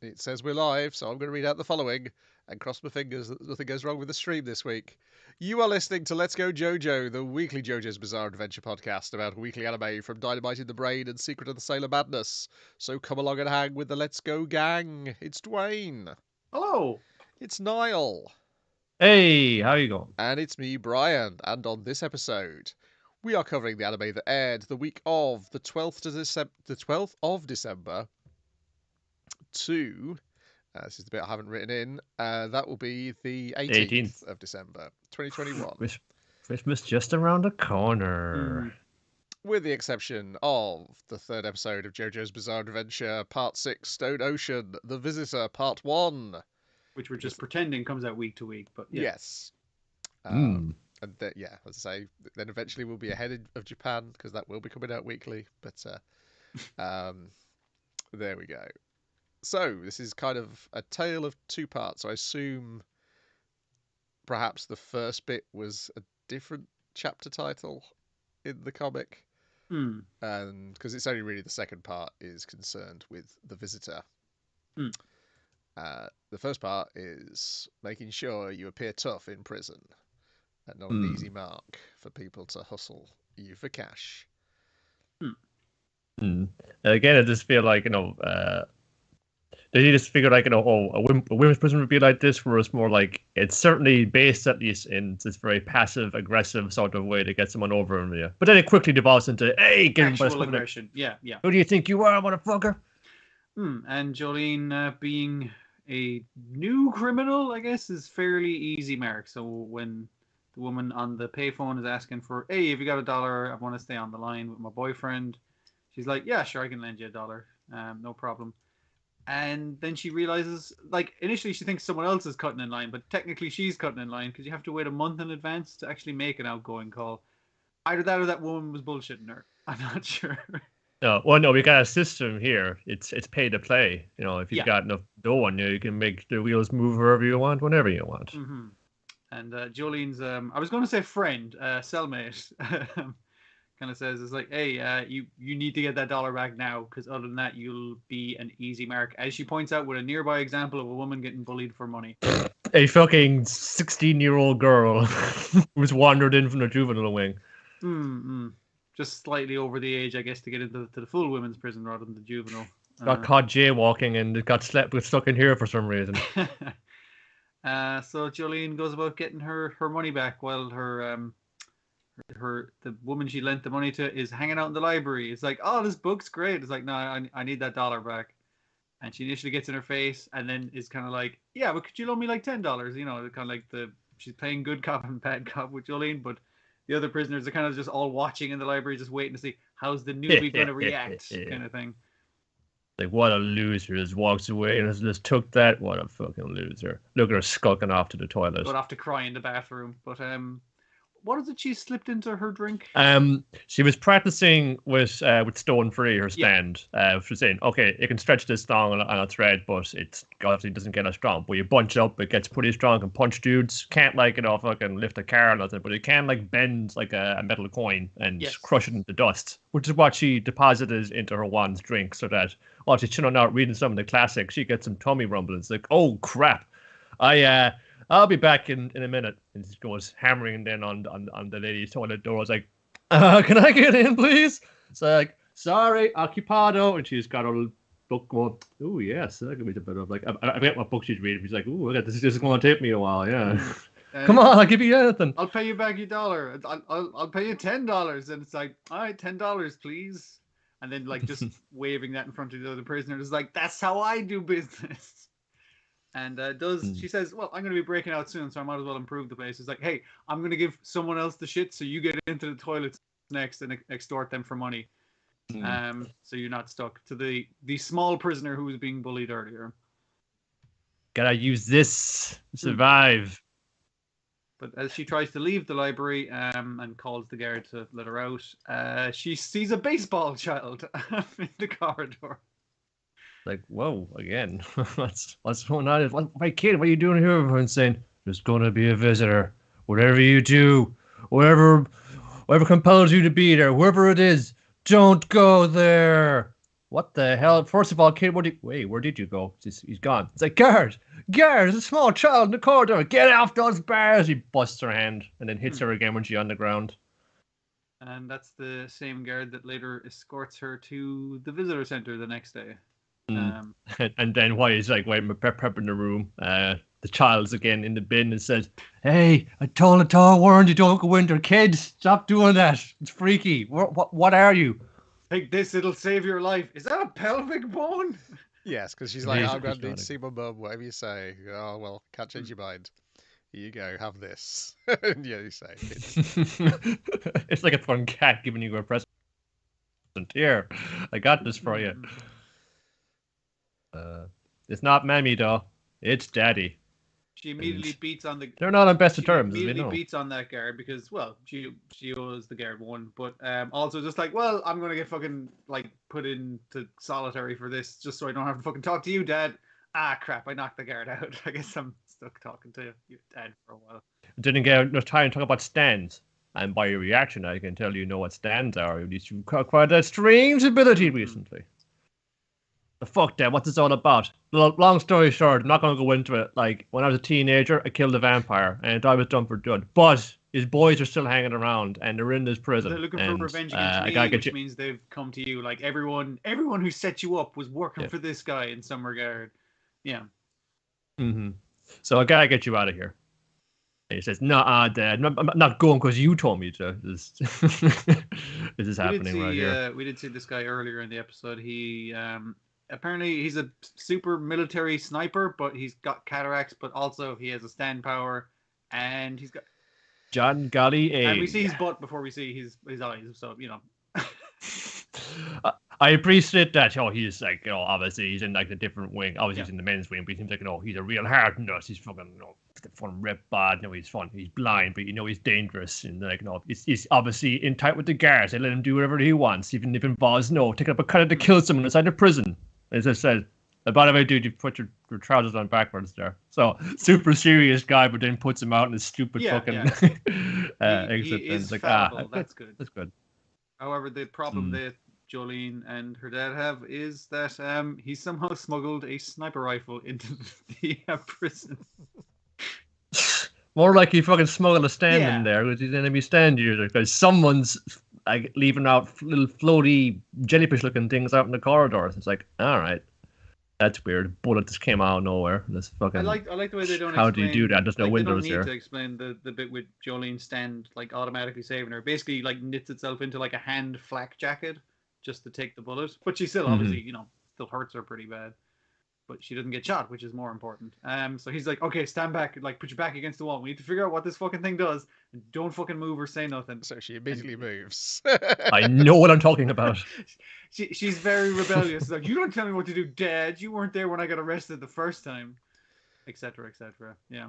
It says we're live, so I'm going to read out the following and cross my fingers that nothing goes wrong with the stream this week. You are listening to Let's Go JoJo, the weekly JoJo's Bizarre Adventure podcast about weekly anime from Dynamite in the Brain and Secret of the Sailor Madness. So come along and hang with the Let's Go gang. It's Dwayne. Hello. It's Niall. Hey, how you going? And it's me, Brian. And on this episode, we are covering the anime that aired the week of the 12th of December to, this is the bit I haven't written in, that will be the 18th of December, 2021. Christmas just around the corner. With the exception of the third episode of JoJo's Bizarre Adventure, Part 6, Stone Ocean, The Visitor, Part 1. Which we're just pretending comes out week to week, but yeah. Yes. And as I say, then eventually we'll be ahead of Japan, because that will be coming out weekly. But there we go. So, this is kind of a tale of two parts. So I assume perhaps the first bit was a different chapter title in the comic. And because it's only really the second part is concerned with the visitor. The first part is making sure you appear tough in prison. And not an easy mark for people to hustle you for cash. Again, I just feel like, they just figured like, a women's prison would be like this, where it's more like, it's certainly based at least in this very passive, aggressive sort of way to get someone over on you. But then it quickly devolves into, hey, get actual aggression. Yeah. Who do you think you are, motherfucker? And Jolene being a new criminal, I guess, is fairly easy mark. So when the woman on the payphone is asking for, hey, if you got $1, I want to stay on the line with my boyfriend. She's like, yeah, sure, I can lend you $1. No problem. And then she realizes, like, initially she thinks someone else is cutting in line, but technically she's cutting in line because you have to wait a month in advance to actually make an outgoing call. Either that or that woman was bullshitting her. I'm not sure. No, we got a system here. It's pay to play. If you've got enough dough on you, you can make the wheels move wherever you want, whenever you want. And Jolene's, I was going to say friend, cellmate, kind of says, it's like, hey, you need to get that $1 back now, because other than that, you'll be an easy mark. As she points out with a nearby example of a woman getting bullied for money. A fucking 16-year-old girl who's wandered in from the juvenile wing. Just slightly over the age, I guess, to get into the full women's prison rather than the juvenile. Got caught jaywalking and got stuck in here for some reason. So Jolene goes about getting her money back while the woman she lent the money to is hanging out in the library. It's like, oh, this book's great. It's like, no, I need that $1 back. And she initially gets in her face and then is kind of like, yeah, but could you loan me like $10? Kind of like she's playing good cop and bad cop with Jolene, but the other prisoners are kind of just all watching in the library, just waiting to see how's the newbie going to react, kind of thing. Like, what a loser. Just walks away and just took that. What a fucking loser. Look at her skulking off to the toilet. Going off to cry in the bathroom. But what is it she slipped into her drink? She was practicing with Stone Free, her stand. She was saying, okay, you can stretch this long on a thread, but it obviously doesn't get as strong. But you bunch up, it gets pretty strong and punch dudes. Can't fucking lift a car or nothing, but it can bend like a metal coin and crush it into dust, which is what she deposited into her wand's drink, so that while she's chilling out reading some of the classics, she gets some tummy rumble. It's like, oh crap, I'll be back in a minute. And she goes hammering then on the lady's toilet door. I was like, can I get in, please? It's like, sorry, occupado. And she's got her book going, oh, yes, that could be the better. Like, I forget what book she's reading. She's like, oh, this is going to take me a while, yeah. Come on, I'll give you anything. I'll pay you back your $1. I'll pay you $10. And it's like, all right, $10, please. And then, just waving that in front of the other prisoner. It's like, that's how I do business. And she says, well, I'm going to be breaking out soon, so I might as well improve the place. It's like, hey, I'm going to give someone else the shit, so you get into the toilets next and extort them for money. So you're not stuck to the small prisoner who was being bullied earlier. Gotta use this to survive. But as she tries to leave the library and calls the guard to let her out, she sees a baseball child in the corridor. Like, whoa, again. what's going on? My kid, what are you doing here? Everyone's saying, there's going to be a visitor. Whatever you do, whatever compels you to be there, whoever it is, don't go there. what the hell? First of all, kid, where did you go? He's gone. It's like, guard, there's a small child in the corridor. Get off those bars. He busts her hand and then hits her again when she's on the ground. And that's the same guard that later escorts her to the visitor center the next day. And then while he's like, wait, prepping the room, the child's again in the bin and says, hey, I warned you, don't go in there, kids. Stop doing that. It's freaky. What are you? Take this, it'll save your life. Is that a pelvic bone? Yes, because she's like, I'm going to need to see my mum, whatever you say. Oh, well, can't change your mind. Here you go, have this. And yeah, you say it. It's like a fun cat giving you a present. Here, I got this for you. It's not Mammy, though. It's Daddy. She immediately beats on the... They're not on best of terms, She immediately beats on that guard because, well, she was the guard one, but also just like, well, I'm going to get fucking, like, put into solitary for this just so I don't have to fucking talk to you, Dad. Ah, crap, I knocked the guard out. I guess I'm stuck talking to your dad for a while. Didn't get enough time to talk about stands. And by your reaction, I can tell you know what stands are. At least you've acquired a strange ability recently. The fuck, Dad, what's this all about? Long story short, I'm not going to go into it. Like, when I was a teenager, I killed a vampire, and I was done for good. But his boys are still hanging around, and they're in this prison. They're looking for revenge against me, which means they've come to you. Like, everyone who set you up was working for this guy in some regard. Yeah. Mm-hmm. So I gotta get you out of here. And he says, "Nah, Dad, I'm not going because you told me to." This is happening right here. We did see this guy earlier in the episode. He apparently he's a super military sniper, but he's got cataracts. But also he has a stand power, and he's got John Golly A. And we see his butt before we see his eyes. So you know. I appreciate that. Oh, he's like, obviously he's in like the different wing. Obviously he's in the men's wing, but he seems like, he's a real hard nut. He's fucking, fun rep bad. He's fun. He's blind, but he's dangerous. And like, he's obviously in tight with the guards. They let him do whatever he wants, even if it involves taking up a cutter to kill someone inside the prison. As I said, by the way, dude, you put your trousers on backwards there. So super serious guy, but then puts him out in his stupid fucking exit. He is like, fallible. That's good. That's good. However, the problem that Jolene and her dad have is that he somehow smuggled a sniper rifle into the prison. More like he fucking smuggled a stand in there with his enemy stand user because someone's like leaving out little floaty jellyfish-looking things out in the corridors. It's like, all right, that's weird. Bullet just came out of nowhere. This fucking. I like the way they don't. How do you do that? There's no windows here. They don't need to explain the bit with Jolene's stand like automatically saving her. Basically, like knits itself into like a hand flak jacket just to take the bullet. But she still obviously, still hurts her pretty bad. But she doesn't get shot, which is more important. So he's like, okay, stand back, like put your back against the wall. We need to figure out what this fucking thing does. And don't fucking move or say nothing. So she immediately moves. I know what I'm talking about. She's very rebellious. Like, you don't tell me what to do, Dad. You weren't there when I got arrested the first time, etc., etc. Yeah.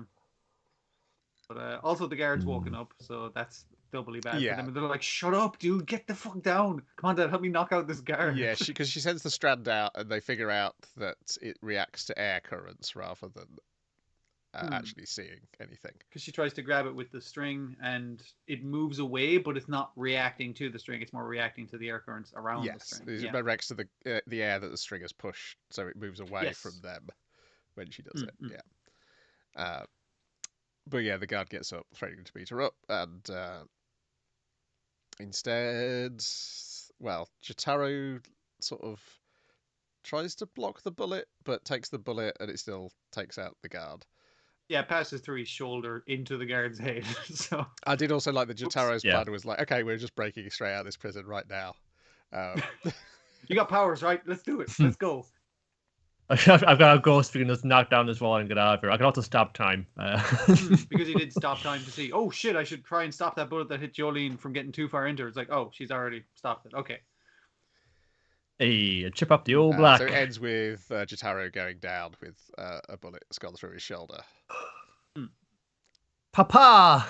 But also the guard's woken up, so that's doubly bad for them. And they're like, shut up, dude, get the fuck down. Come on, Dad, help me knock out this guard. Yeah, because she sends the strand out and they figure out that it reacts to air currents rather than actually seeing anything. Because she tries to grab it with the string and it moves away, but it's not reacting to the string. It's more reacting to the air currents around the string. Yes, it reacts to the air that the string has pushed, so it moves away from them when she does it. Yeah. But yeah, the guard gets up, threatening to beat her up, and instead, well, Jotaro sort of tries to block the bullet, but takes the bullet, and it still takes out the guard. Yeah, it passes through his shoulder into the guard's head. So I did also like that Jotaro's plan was like, okay, we're just breaking straight out of this prison right now. You got powers, right? Let's do it. Let's go. I've got a ghost we can just knock down this wall and get out of here. I can also stop time. Because he did stop time to see, oh shit, I should try and stop that bullet that hit Jolene from getting too far into her. It's like, oh, she's already stopped it. Okay. Hey, chip up the old black. So it ends with Jotaro going down with a bullet that's gone through his shoulder. Papa!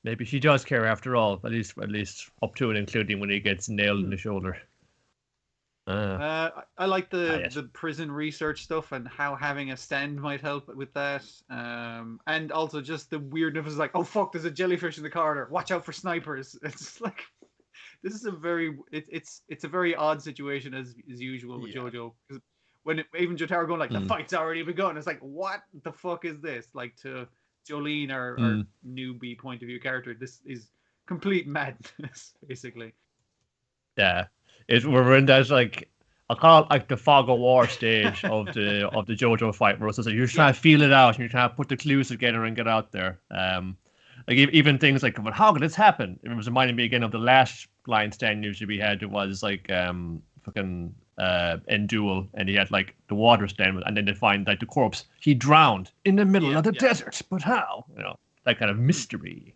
Maybe she does care after all. At least up to and including when he gets nailed in the shoulder. I like the prison research stuff and how having a stand might help with that. And also just the weirdness is like, oh fuck, there's a jellyfish in the corridor. Watch out for snipers. It's like this is a very it's a very odd situation as usual with JoJo. Because when even Jotaro going like the fight's already begun, it's like what the fuck is this? Like to Jolene, our newbie point of view character, this is complete madness, basically. Yeah, we're in that like I call it like the fog of war stage of the JoJo fight, where it's just like you're trying to feel it out and you're trying to put the clues together and get out there. Like even things like, well, how could this happen? It was reminding me again of the last line stand usually we had. It was like fucking end duel, and he had like the water stand, and then they find like the corpse. He drowned in the middle of the desert, but how? You know, that kind of mystery.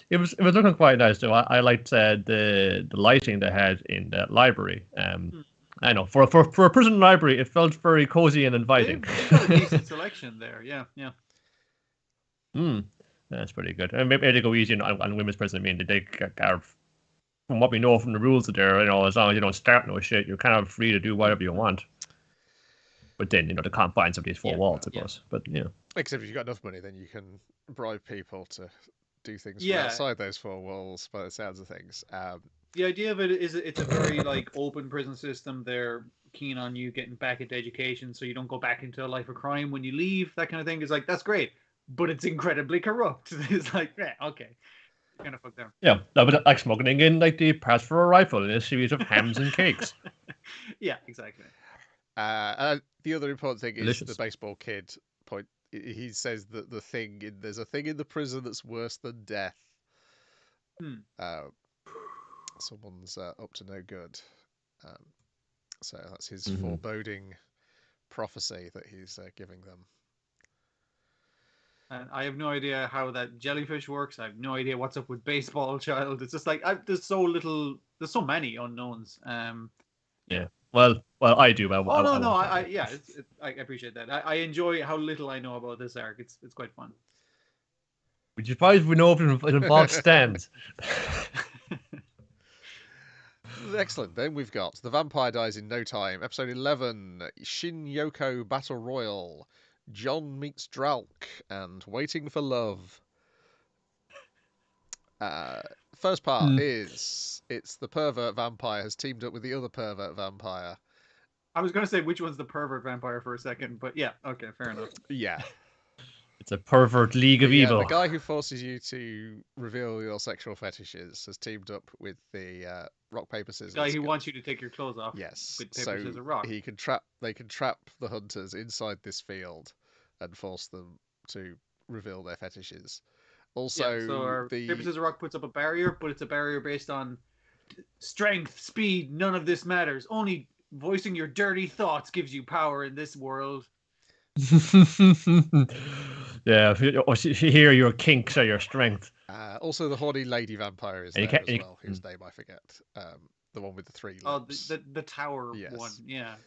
It was looking quite nice though. I liked the lighting they had in that library. I know for a prison library, it felt very cozy and inviting. They've got a decent selection there. Yeah. That's pretty good. And maybe they go easy on women's prison. I mean, they are, from what we know from the rules there, you know, as long as you don't start no shit, you're kind of free to do whatever you want. But then, you know, the confines of these four walls, of course. But yeah. Except if you've got enough money, then you can bribe people to do things from outside those four walls, by the sounds of things. The idea of it is it's a very like open prison system. They're keen on you getting back into education, so you don't go back into a life of crime when you leave. That kind of thing is like that's great, but it's incredibly corrupt. It's like okay, kind of fucked there. Yeah, but like smuggling in like the parts for a rifle in a series of hams and cakes. Yeah, exactly. The other important thing Delicious. is the baseball kid point. He says that there's a thing in the prison that's worse than death. Someone's up to no good. So that's his foreboding prophecy that he's giving them. And I have no idea how that jellyfish works. I have no idea what's up with baseball child. It's just like there's so many unknowns. Yeah. Well, I do. I appreciate that. I enjoy how little I know about this arc. It's quite fun. Would you surprised we know if it involves stands? Excellent. Then we've got The Vampire Dies in No Time, episode 11, Shin-Yoko Battle Royal, John meets Dralc, and Waiting for Love. First part is it's the pervert vampire has teamed up with the other pervert vampire. I was going to say which one's the pervert vampire for a second, but yeah, okay, fair enough. Yeah. It's a pervert league of evil. The guy who forces you to reveal your sexual fetishes has teamed up with the rock, paper, scissors. The guy who wants you to take your clothes off. Yes. With paper, scissors, rock. They can trap the hunters inside this field and force them to reveal their fetishes. Also, so paper, scissors, rock puts up a barrier, but it's a barrier based on strength, speed. None of this matters. Only voicing your dirty thoughts gives you power in this world. Yeah, here your kinks are your strength. Also, the horny lady vampire is there as well, whose name I forget. The one with the 3 lips. Oh, the tower one. Yeah.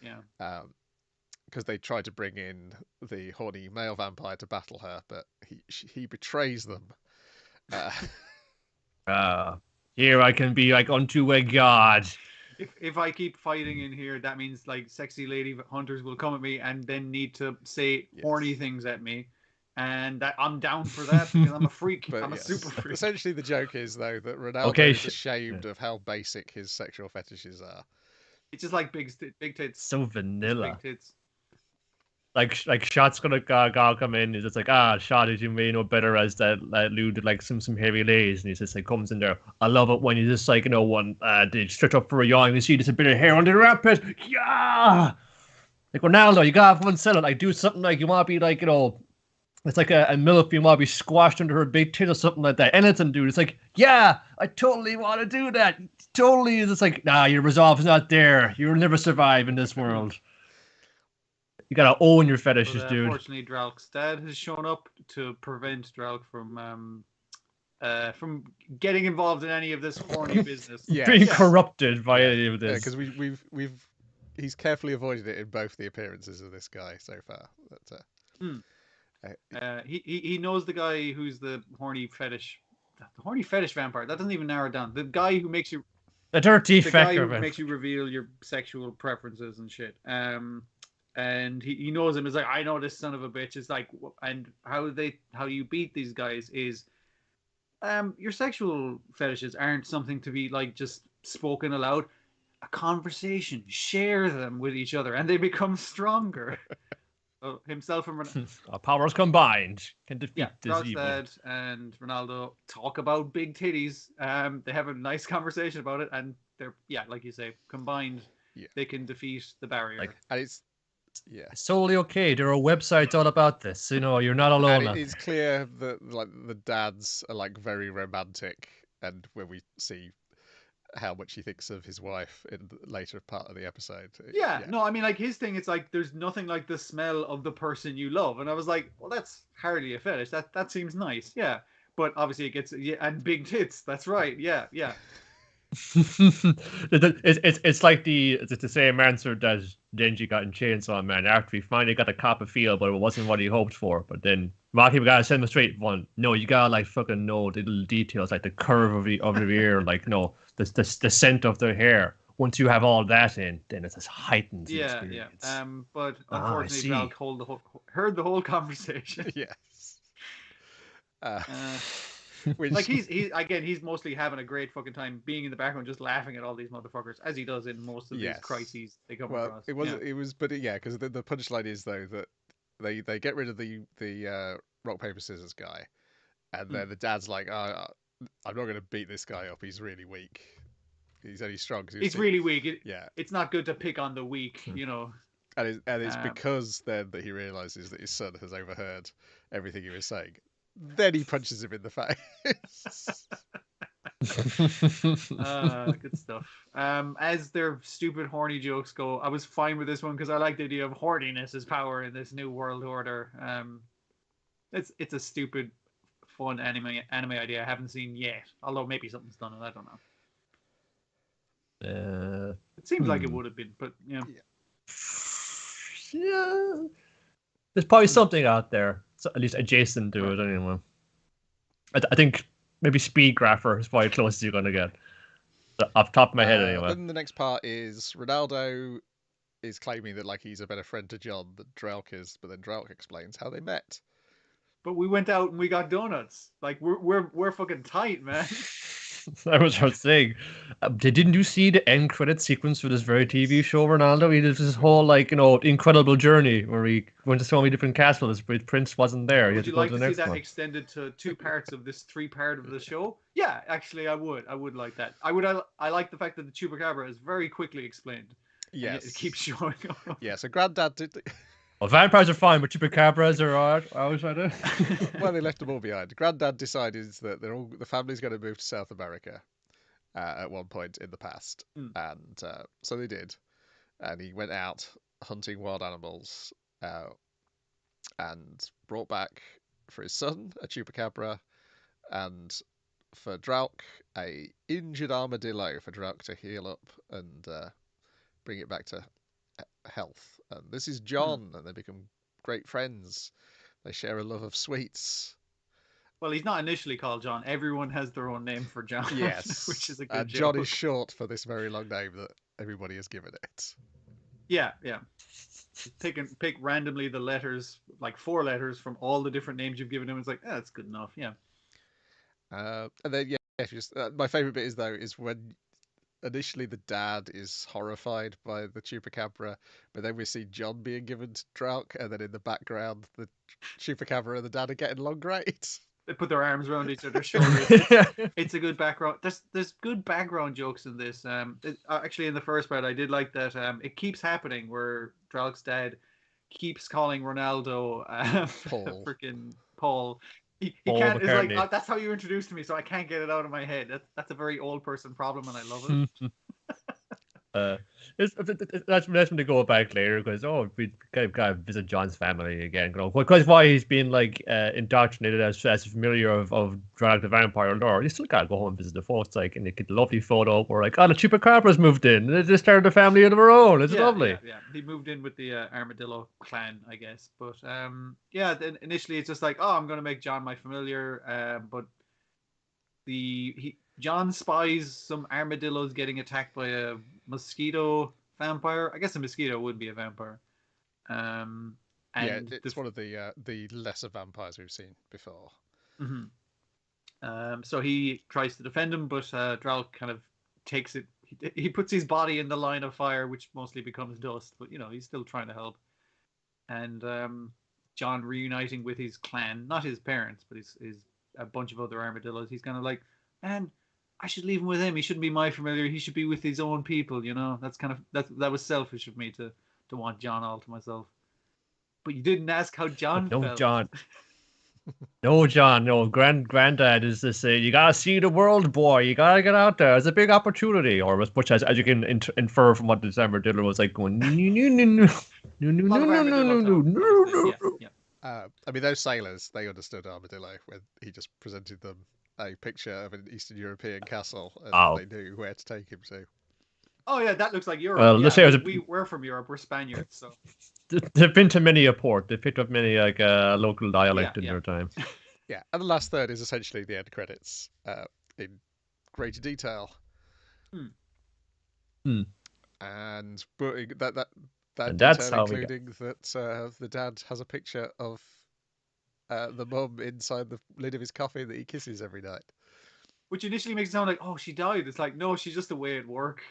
Because they tried to bring in the horny male vampire to battle her, but he betrays them. Here I can be like unto a god. If I keep fighting in here, that means like sexy lady hunters will come at me and then need to say horny things at me. And I'm down for that because I'm a freak. I'm a super freak. Essentially, the joke is, though, that Ronaldo is ashamed of how basic his sexual fetishes are. It's just like big tits. So vanilla. Big tits. Like Shot's gonna come in. He's just like, Shot, as you may know better as that Lou did like some heavy lays, and he just like comes in there. I love it when you just like they stretch up for a yawn and you see just a bit of hair under the armpit. Yeah. Like Ronaldo, you gotta come and sell it. Like do something like you want to be like it's like a MILF, you want to be squashed under her big tit or something like that. Anything, dude. It's like, yeah, I totally want to do that. Totally. It's like, nah, your resolve's not there. You'll never survive in this world. You gotta own your fetishes, dude. Unfortunately, Dralc's dad has shown up to prevent Dralc from getting involved in any of this horny business. Being corrupted by any of this. Because he's carefully avoided it in both the appearances of this guy so far. He knows the guy who's the horny fetish vampire. That doesn't even narrow it down. The guy who makes you the dirty guy who makes you reveal your sexual preferences and shit. And he knows him. It's like, I know this son of a bitch. It's like, and how you beat these guys is your sexual fetishes aren't something to be like just spoken aloud. A conversation, share them with each other, and they become stronger. Himself and Our powers combined can defeat this Dralc's evil. dad and Ronaldo talk about big titties. They have a nice conversation about it, and they're like you say, combined, they can defeat the barrier. And it's solely okay. There are websites all about this. You know, you're not alone. And it's clear that like the dads are like very romantic, and when we see how much he thinks of his wife in the later part of the episode. No, I mean, like his thing, it's like there's nothing like the smell of the person you love, and I was like, well, that's hardly a fetish. That seems nice, yeah. But obviously, it gets and big tits. That's right, yeah. It's like it's the same answer that Denji got in Chainsaw Man after he finally got a cop of feel, but it wasn't what he hoped for. But then Maki gotta send him straight one. No, you gotta like fucking know the little details, like the curve of the ear, like no, the scent of their hair. Once you have all that in, then it's a heightened experience. But unfortunately, Dralc heard the whole conversation. Yes. Like he's mostly having a great fucking time being in the background, just laughing at all these motherfuckers, as he does in most of these crises they come across. Because the punchline is though that they get rid of the rock paper scissors guy, and then the dad's like, I'm not going to beat this guy up. He's really weak. He's only strong. He's really weak. It's not good to pick on the weak, you know. And it's because then that he realizes that his son has overheard everything he was saying. Then he punches him in the face. Good stuff. As their stupid horny jokes go, I was fine with this one because I like the idea of horniness as power in this new world order. It's a stupid, fun anime idea I haven't seen yet. Although maybe something's done it, I don't know. It seems like it would have been, but yeah. There's probably something out there, at least adjacent to it anyway. I think maybe Speed Grapher is probably closest you're gonna get. Off the top of my head, anyway. Then the next part is Ronaldo is claiming that like he's a better friend to John than Dralc is, but then Dralc explains how they met. But we went out and we got donuts. Like we're fucking tight, man. That was what I was saying. Didn't you see the end credit sequence for this very TV show, Ronaldo? He did this whole, like, incredible journey where he went to so many different castles, but Prince wasn't there. Would you like to see that extended to 2 parts of this 3-part of the show? Yeah, actually, I would. I would like that. I like the fact that the Chupacabra is very quickly explained. Yes. It keeps showing up. Yeah, so Granddad did... Well, vampires are fine, but chupacabras are alright. I was trying to... Well, they left them all behind. Granddad decided that the family's going to move to South America at one point in the past. And so they did. And he went out hunting wild animals and brought back for his son a chupacabra, and for Dralc a injured armadillo for Dralc to heal up and bring it back to health. And this is John, and they become great friends. They share a love of sweets. Well, he's not initially called John. Everyone has their own name for John. Yes. Which is a good joke. John is short for this very long name that everybody has given it. Yeah. Pick randomly the letters, like 4 letters from all the different names you've given him. It's like, that's good enough. Yeah. And then my favorite bit is when initially the dad is horrified by the chupacabra, but then we see John being given to Dralc, and then in the background the chupacabra and the dad are getting along great. They put their arms around each other's shoulders. It's a good background. There's good background jokes in this. Actually, in the first part, I did like that. It keeps happening where Dralc's dad keeps calling Ronaldo Paul. freaking Paul. He Paul can't. It's like, McCartney. That's how you introduced me, so I can't get it out of my head. That's a very old person problem, and I love it. That's when they go back later because we gotta visit John's family again. Because why he's been like indoctrinated as familiar of Dralc the Vampire lore. You still gotta go home and visit the folks, like, and they get a lovely photo where like, the Chupacabra's moved in. They just started a family of their own. It's lovely. Yeah. He moved in with the Armadillo clan, I guess. But then initially it's just like, I'm gonna make John my familiar, but John spies some armadillos getting attacked by a mosquito vampire. I guess a mosquito would be a vampire. It's one of the lesser vampires we've seen before. Mm-hmm. So he tries to defend him, but Dralc kind of takes it. He puts his body in the line of fire, which mostly becomes dust. But he's still trying to help. And John reuniting with his clan, not his parents, but his a bunch of other armadillos. He's kind of like, man, I should leave him with him. He shouldn't be my familiar. He should be with his own people. That's kind of that was selfish of me to want John all to myself. But you didn't ask how John felt. John. No, John. No, granddad is to say you gotta see the world, boy. You gotta get out there. It's a big opportunity, or as much as you can infer from what the armadillo was like going. No. I mean, those sailors, they understood armadillo when he just presented them a picture of an Eastern European castle, and they knew where to take him to. Oh yeah, that looks like Europe. Well, let's say we're from Europe. We're Spaniards, so. They've been to many a port. They picked up many local dialect in their time. Yeah, and the last third is essentially the end credits in greater detail. And that detail including that the dad has a picture of the mum inside the lid of his coffin that he kisses every night. Which initially makes it sound like, oh, she died. It's like, no, she's just away at work.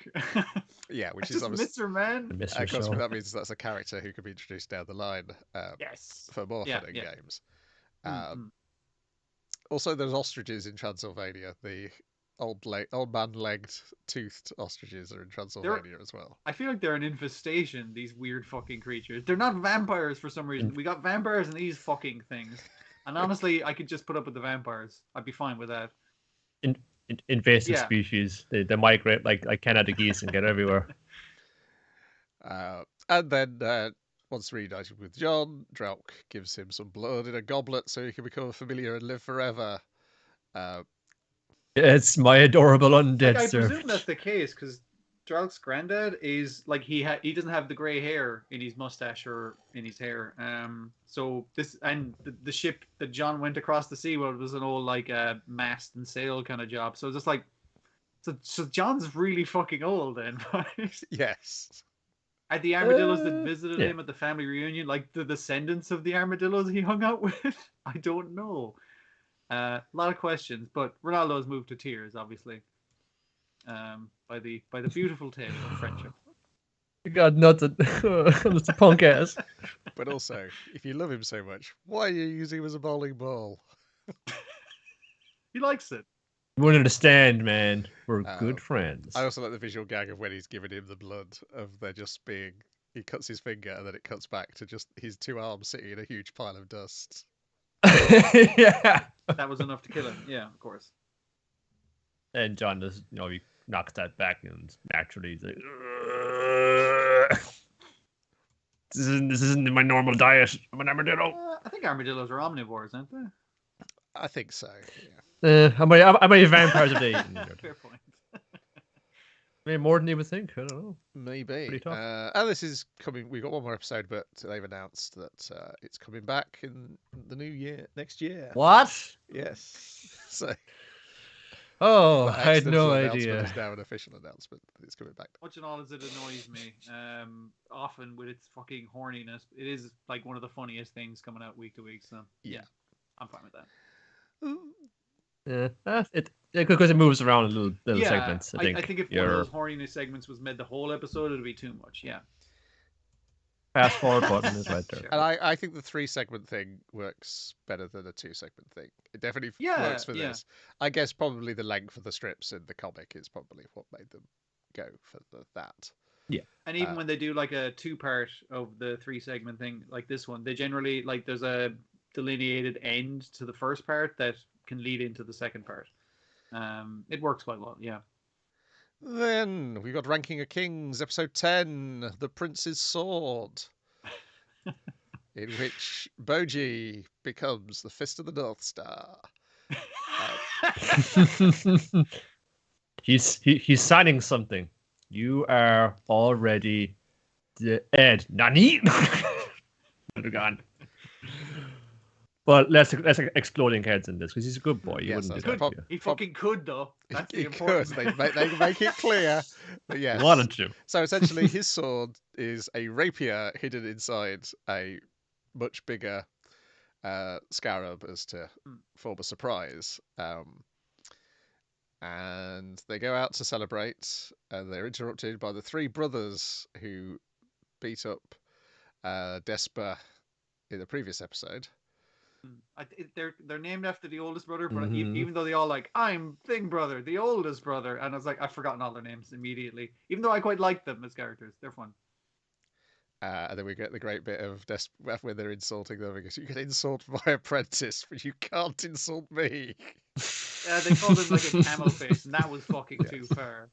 Yeah, which is obviously... Miss her, man. Of course, that means that's a character who could be introduced down the line for more fun and games. Also, there's ostriches in Transylvania. The old man-legged, toothed ostriches are in Transylvania as well. I feel like they're an infestation, these weird fucking creatures. They're not vampires for some reason. We got vampires and these fucking things. And honestly, I could just put up with the vampires. I'd be fine with that. Invasive species. They migrate like Canada geese and get everywhere. And then once reunited with John, Dralc gives him some blood in a goblet so he can become familiar and live forever. It's my adorable undead servant. I presume that's the case because Dralc's granddad is like he doesn't have the grey hair in his mustache or in his hair. So this and the ship that John went across the sea was an old like mast and sail kind of job. So it's just like so John's really fucking old then, right? Yes. Are the armadillos that visited him at the family reunion like the descendants of the armadillos he hung out with? I don't know. A lot of questions, but Ronaldo's moved to tears, obviously. By the beautiful tale of friendship. You got nothing. It's a punk ass. But also, if you love him so much, why are you using him as a bowling ball? He likes it. You wouldn't understand, man. We're good friends. I also like the visual gag of when he's giving him the blood of there just being. He cuts his finger and then it cuts back to just his two arms sitting in a huge pile of dust. Yeah. That was enough to kill him. Yeah, of course. And John does, he knocks that back and naturally he's like, this isn't my normal diet. I'm an armadillo. I think armadillos are omnivores, aren't they? I think so. Yeah. How many vampires have they eaten? Fair point. Maybe more than you would think. I don't know. Maybe. And this is coming. We've got one more episode, but they've announced that it's coming back in the new year, next year. What? Yes. So. Oh, I had no idea. It's now an official announcement that it's coming back. Much and all as it annoys me, often with its fucking horniness, it is like one of the funniest things coming out week to week. So yeah, I'm fine with that. Because it moves around in little segments. I think if one of those horniness segments was made the whole episode, it'd be too much. Yeah. Fast forward button is right there. Sure. And I think the 3-segment thing works better than a 2-segment thing. It definitely works for this. I guess probably the length of the strips in the comic is probably what made them go for that. Yeah. And even when they do like a 2-part of the 3-segment thing, like this one, they generally like there's a delineated end to the first part that can lead into the second part. It works quite well, yeah. Then we got Ranking of Kings, episode 10, The Prince's Sword, in which Boji becomes the Fist of the North Star. He's signing something. You are already dead. Nani? Gone. But let's exploding heads in this because he's a good boy. Yes, he fucking could though. That's the important thing. They make it clear. But yes. Wanted to. So essentially, his sword is a rapier hidden inside a much bigger Scarab as to form a surprise. And they go out to celebrate, and they're interrupted by the three brothers who beat up Despa in the previous episode. They're named after the oldest brother, but even though they all like, I'm Thing Brother, the oldest brother, and I was like, I've forgotten all their names immediately. Even though I quite like them as characters, they're fun. And then we get the great bit of when they're insulting them because you can insult my apprentice, but you can't insult me. They called him like a camel face, and that was fucking too far.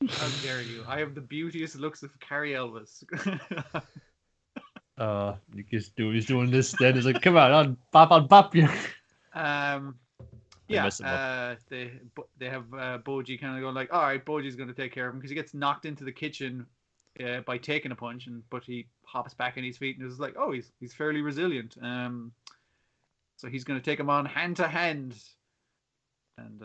How dare you? I have the beauteous looks of Carrie Elvis. He's doing this then. He's like, come on, bop you. They have Boji kind of going like, all right, Boji's going to take care of him because he gets knocked into the kitchen by taking a punch, but he hops back on his feet and is like, oh, he's fairly resilient. So he's going to take him on hand to hand, and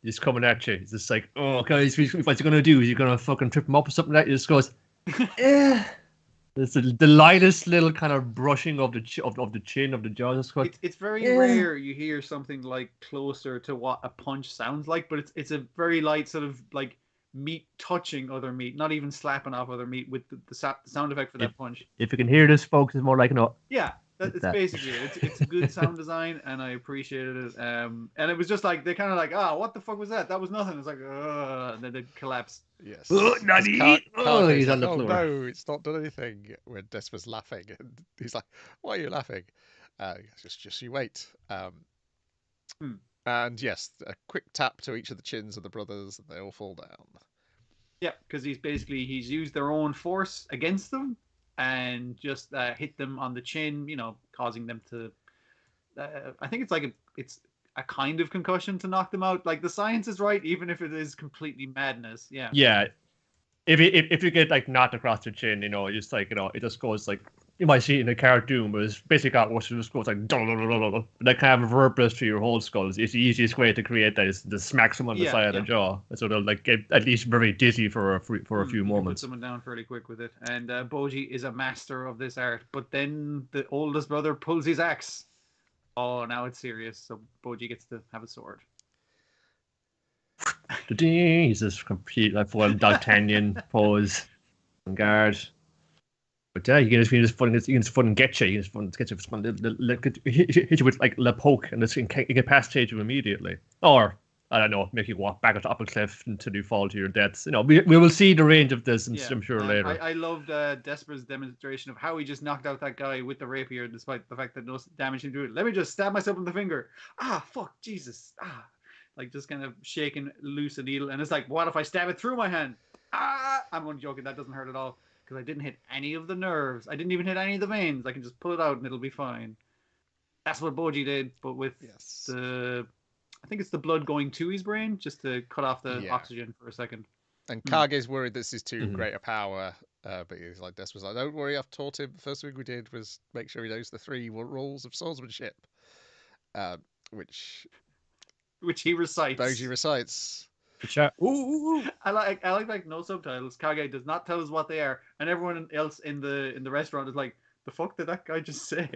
he's coming at you. He's just like, oh, guys, what's he going to do? Is he going to fucking trip him up or something like that? He just goes, It's the lightest little kind of brushing of the chin of the jaw. It's very rare you hear something like closer to what a punch sounds like, but it's a very light sort of like meat touching other meat, not even slapping off other meat with the sound effect for that punch. If you can hear this, folks, it's more like it's basically it's good sound design, and I appreciated it. And it was just like they kind of like, what the fuck was that? That was nothing. It's like, and then they collapse. Yes. He's on the floor. No, it's not done anything. When Despa's laughing, and he's like, "Why are you laughing?" Just you wait. And yes, a quick tap to each of the chins of the brothers, and they all fall down. Yeah, because he's used their own force against them, and just hit them on the chin, causing them to. I think it's a kind of concussion to knock them out. Like the science is right, even if it is completely madness. Yeah. Yeah. If you get like knocked across the chin, just like it just goes like you might see it in a cartoon, but it's basically got what it just goes like that kind of reverberance to your whole skull. It's the easiest way to create that is to smack someone on the side of the jaw, so they'll like get at least very dizzy for a few moments. Put someone down fairly quick with it, and Boji is a master of this art. But then the oldest brother pulls his axe. Oh, now it's serious. So Boji gets to have a sword. He's this complete like full D'Artagnan pose and guard. But yeah, you can just fucking get you. You can just hit you with like a poke, and you can get past stage you immediately. Or I don't know, make you walk back up a cliff until you fall to your deaths. We will see the range of this, I'm sure later. I loved Desper's demonstration of how he just knocked out that guy with the rapier, despite the fact that no damage didn't do it. Let me just stab myself in the finger. Fuck, Jesus. Like just kind of shaking loose a needle, and it's like, what if I stab it through my hand? I'm only joking. That doesn't hurt at all because I didn't hit any of the nerves. I didn't even hit any of the veins. I can just pull it out and it'll be fine. That's what Boji did, but with I think it's the blood going to his brain just to cut off the oxygen for a second. And Kage's worried this is too great a power, but he's like, Des was like, don't worry, I've taught him. The first thing we did was make sure he knows the 3 rules of swordsmanship, which he recites. Boji recites. I like no subtitles. Kage does not tell us what they are, and everyone else in the restaurant is like, the fuck did that guy just say?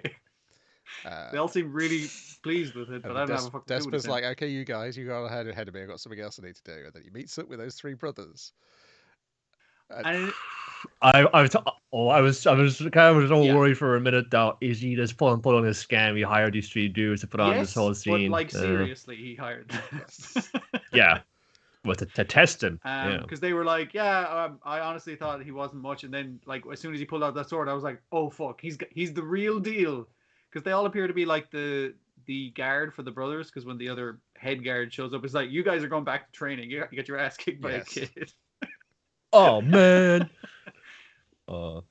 They all seem really pleased with it, but I don't have a fucking clue. Despa's like, okay, you guys, you go ahead of me. I've got something else I need to do. And then he meets up with those 3 brothers. And I was kind of worried for a minute. Though, is he just put on this scam? He hired these 3 dudes to put on this whole scene. But like seriously, he hired them. Yeah. Well, to test him. Because they were like, I honestly thought he wasn't much, and then like as soon as he pulled out that sword, I was like, oh fuck, he's the real deal. Because they all appear to be like the guard for the brothers. Because when the other head guard shows up, it's like, you guys are going back to training. You get your ass kicked by a kid. Oh man. I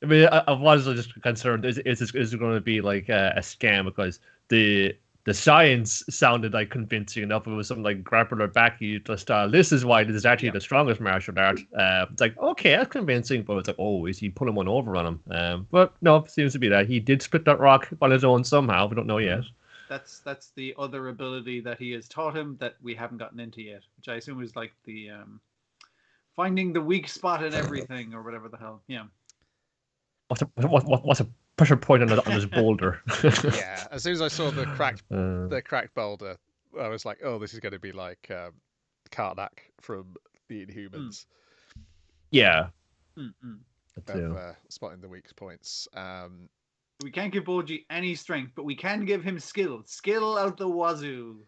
mean, I was just concerned. Is it going to be like a scam? Because the science sounded like convincing enough. It was something like grappler Baki style. This is why this is actually the strongest martial art. It's like, okay, that's convincing, but it's like, oh, is he pulling one over on him? But no, it seems to be that he did split that rock on his own somehow. We don't know yet. That's the other ability that he has taught him that we haven't gotten into yet, which I assume is like the finding the weak spot in everything or whatever the hell. Yeah. What's pressure point on this boulder. Yeah, as soon as I saw the cracked boulder, I was like, oh, this is going to be like Karnak from the Inhumans. Yeah. Of spotting the weak points. We can't give Boji any strength, but we can give him skill. Skill out the wazoo.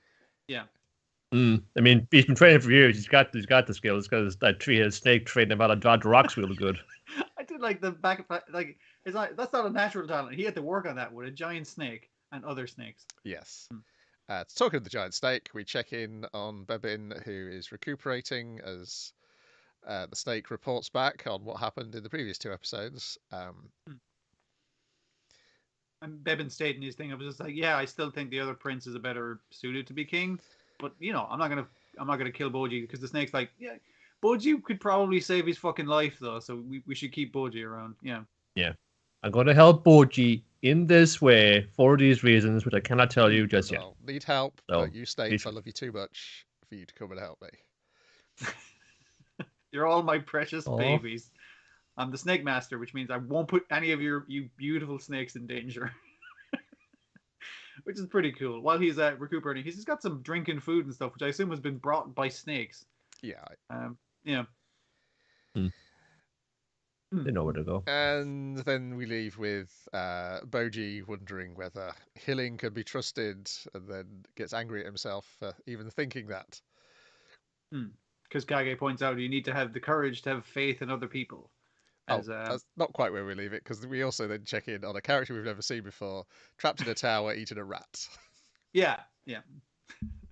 Yeah. I mean, he's been training for years. He's got the skills because that three-headed snake trained him how to dodge rocks real good. I did like the back, like it's like that's not a natural talent. He had to work on that with a giant snake and other snakes. Yes. Talking of the giant snake, we check in on Bebin, who is recuperating as the snake reports back on what happened in the previous 2 episodes. And Bebin stating his thing. I was just like, yeah, I still think the other prince is a better suited to be king, but I'm not gonna kill Boji because the snake's like, yeah, Boji could probably save his fucking life though, so we should keep Boji around. Yeah. Yeah. I'm going to help Boji in this way for these reasons, which I cannot tell you just yet. Need help, So, but you snakes, I love you too much for you to come and help me. You're all my precious babies. I'm the snake master, which means I won't put any of you beautiful snakes in danger. Which is pretty cool. While he's recuperating, he's just got some drinking food and stuff, which I assume has been brought by snakes. Yeah. Yeah. They know where to go. And then we leave with Boji wondering whether healing can be trusted, and then gets angry at himself for even thinking that. Because Kage points out you need to have the courage to have faith in other people. That's not quite where we leave it, because we also then check in on a character we've never seen before, trapped in a tower, eating a rat. Yeah.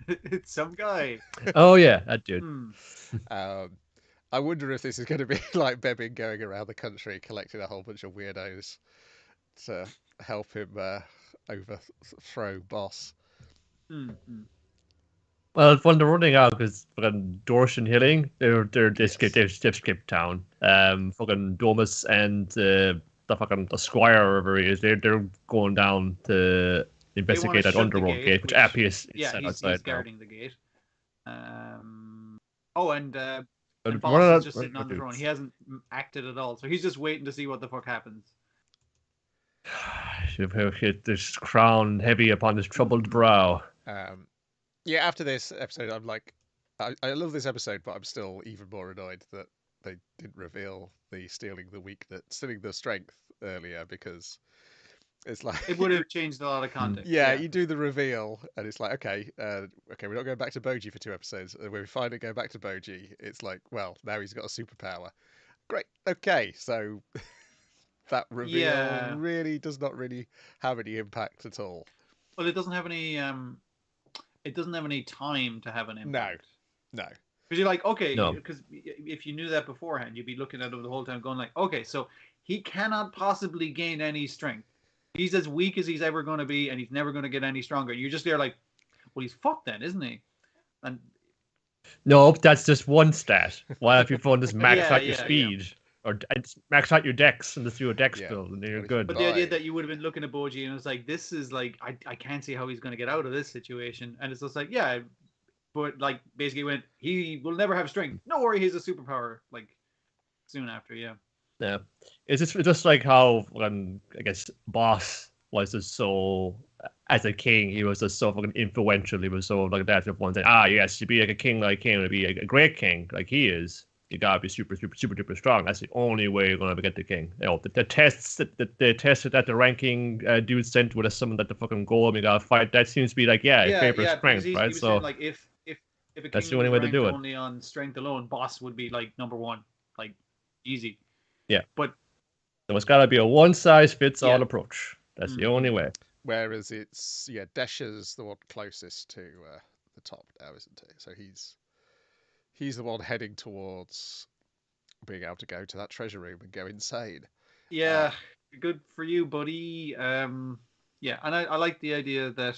It's some guy. Oh, yeah, that dude. I wonder if this is going to be like Bebin going around the country collecting a whole bunch of weirdos to help him overthrow Boss. Well, when they're running out, because fucking Dorsch and Hilling, they've skipped town. Fucking Domus and the squire or whatever he is, they're going down to investigate that underworld gate, which Appius is set outside. He's guarding the gate. And One Boss of is just sitting on the throne. He hasn't acted at all, so he's just waiting to see what the fuck happens. Should have hit this crown heavy upon his troubled brow. Yeah, after this episode, I'm like, I love this episode, but I'm still even more annoyed that they didn't reveal the stealing the strength earlier, because it's like it would have changed a lot of context. Yeah, you do the reveal, and it's like, okay, we're not going back to Boji for 2 episodes. And when we finally go back to Boji, it's like, well, now he's got a superpower. Great, okay, so that reveal really does not really have any impact at all. Well, it doesn't have any. It doesn't have any time to have an impact. No. Because you're like, okay, because if you knew that beforehand, you'd be looking at him the whole time, going like, okay, so he cannot possibly gain any strength. He's as weak as he's ever going to be, and he's never going to get any stronger. You're just there like, well, he's fucked then, isn't he? And no, that's just one stat. Why have you phone just max out your speed? Or max out your dex and just do a dex build, and then you're good. But the idea that you would have been looking at Boji and it's like, this is like, I can't see how he's going to get out of this situation. And it's just like, yeah, but like basically he will never have strength. No worry, he's a superpower. Like soon after, yeah. It's just like how I guess Boss was just so, as a king, he was just so fucking influential. He was so like that. Everyone said, yes, to be like a king like him, to be a great king like he is, you gotta be super, super, super, super strong. That's the only way you're gonna get the king. The tests that the ranking dude sent with someone that the fucking goal and you gotta fight. That seems to be like favor strength, right? He was saying, like if a king that's the only way to do it. Only on strength alone, Boss would be like number one, like easy. Yeah, but so it's gotta be a one size fits all approach. That's the only way. Whereas it's Desha's the one closest to the top now, isn't he? So he's the one heading towards being able to go to that treasure room and go insane. Yeah, good for you, buddy. And I like the idea that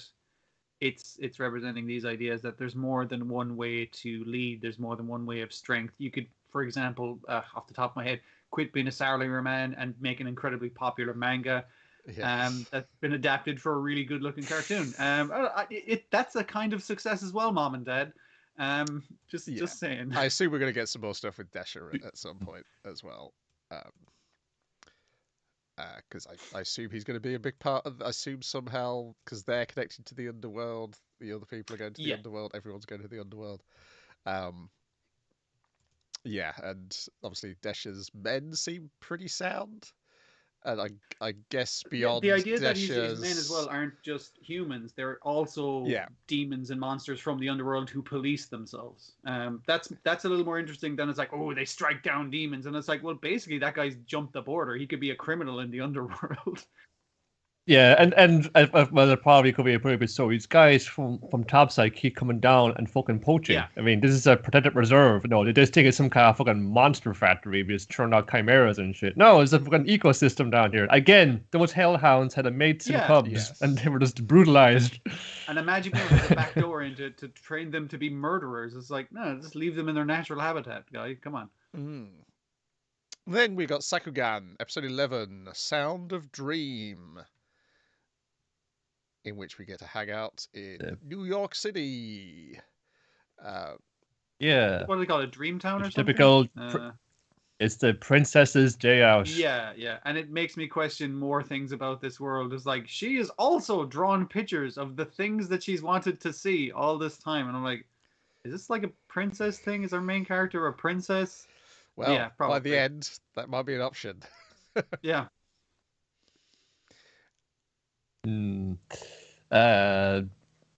it's representing these ideas that there's more than one way to lead. There's more than one way of strength. You could, for example, off the top of my head, quit being a Sarleymer man and make an incredibly popular manga. Yes. That's been adapted for a really good-looking cartoon. That's a kind of success as well, Mom and Dad. Just saying. I assume we're going to get some more stuff with Desha at some point as well. because I assume he's going to be a big part of. I assume somehow because they're connected to the underworld, the other people are going to the Yeah. underworld. Everyone's going to the underworld. Yeah, and obviously Desha's men seem pretty sound, and I guess beyond The idea that his men as well Desha's aren't just humans; they're also yeah. demons and monsters from the underworld who police themselves. That's a little more interesting than it's like, oh, they strike down demons, and it's like, well, basically that guy's jumped the border. He could be a criminal in the underworld. Yeah, and well, it probably could be a pretty bit so. These guys from topside keep coming down and fucking poaching. Yeah. I mean, this is a protected reserve. No, they just think it's some kind of fucking monster factory. We just turn out chimeras and shit. No, it's a fucking ecosystem down here. Again, those hellhounds had a mates and Yeah. cubs, Yes. and they were just brutalized. And imagine being able to the back door into to train them to be murderers. It's like, no, just leave them in their natural habitat, guy. Come on. Then we got Sakugan, episode 11, Sound of Dream, in which we get to hang out in New York City. Yeah. What do they call it? Dreamtown or something? Typical. It's the princess's day out. Yeah, yeah. And it makes me question more things about this world. It's like, she has also drawn pictures of the things that she's wanted to see all this time. And I'm like, is this like a princess thing? Is our main character a princess? Well, yeah, probably. by the end, that might be an option. Yeah.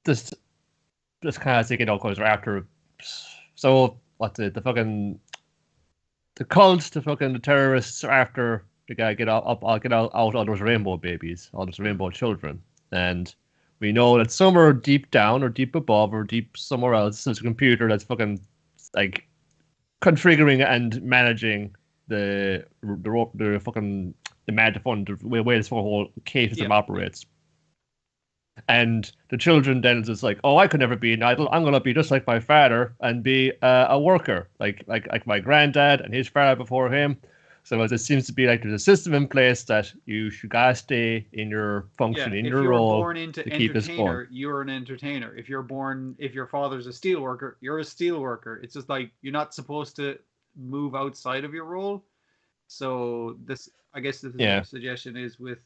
Just kind of thinking, because after. So, what's it? The fucking. The cults, the terrorists are after the guy get out all those rainbow babies, all those rainbow children. And we know that somewhere deep down or deep above or deep somewhere else, there's a computer that's fucking like configuring and managing the fucking the way this whole case system operates. And the children then is just like, oh, I could never be an idol. I'm gonna be just like my father and be a worker, like my granddad and his father before him. So it seems to be like there's a system in place that you should gotta stay in your function, in your role. If you're born into entertainer, you're an entertainer. If your father's a steel worker, you're a steel worker. It's just like you're not supposed to move outside of your role. So I guess the suggestion is with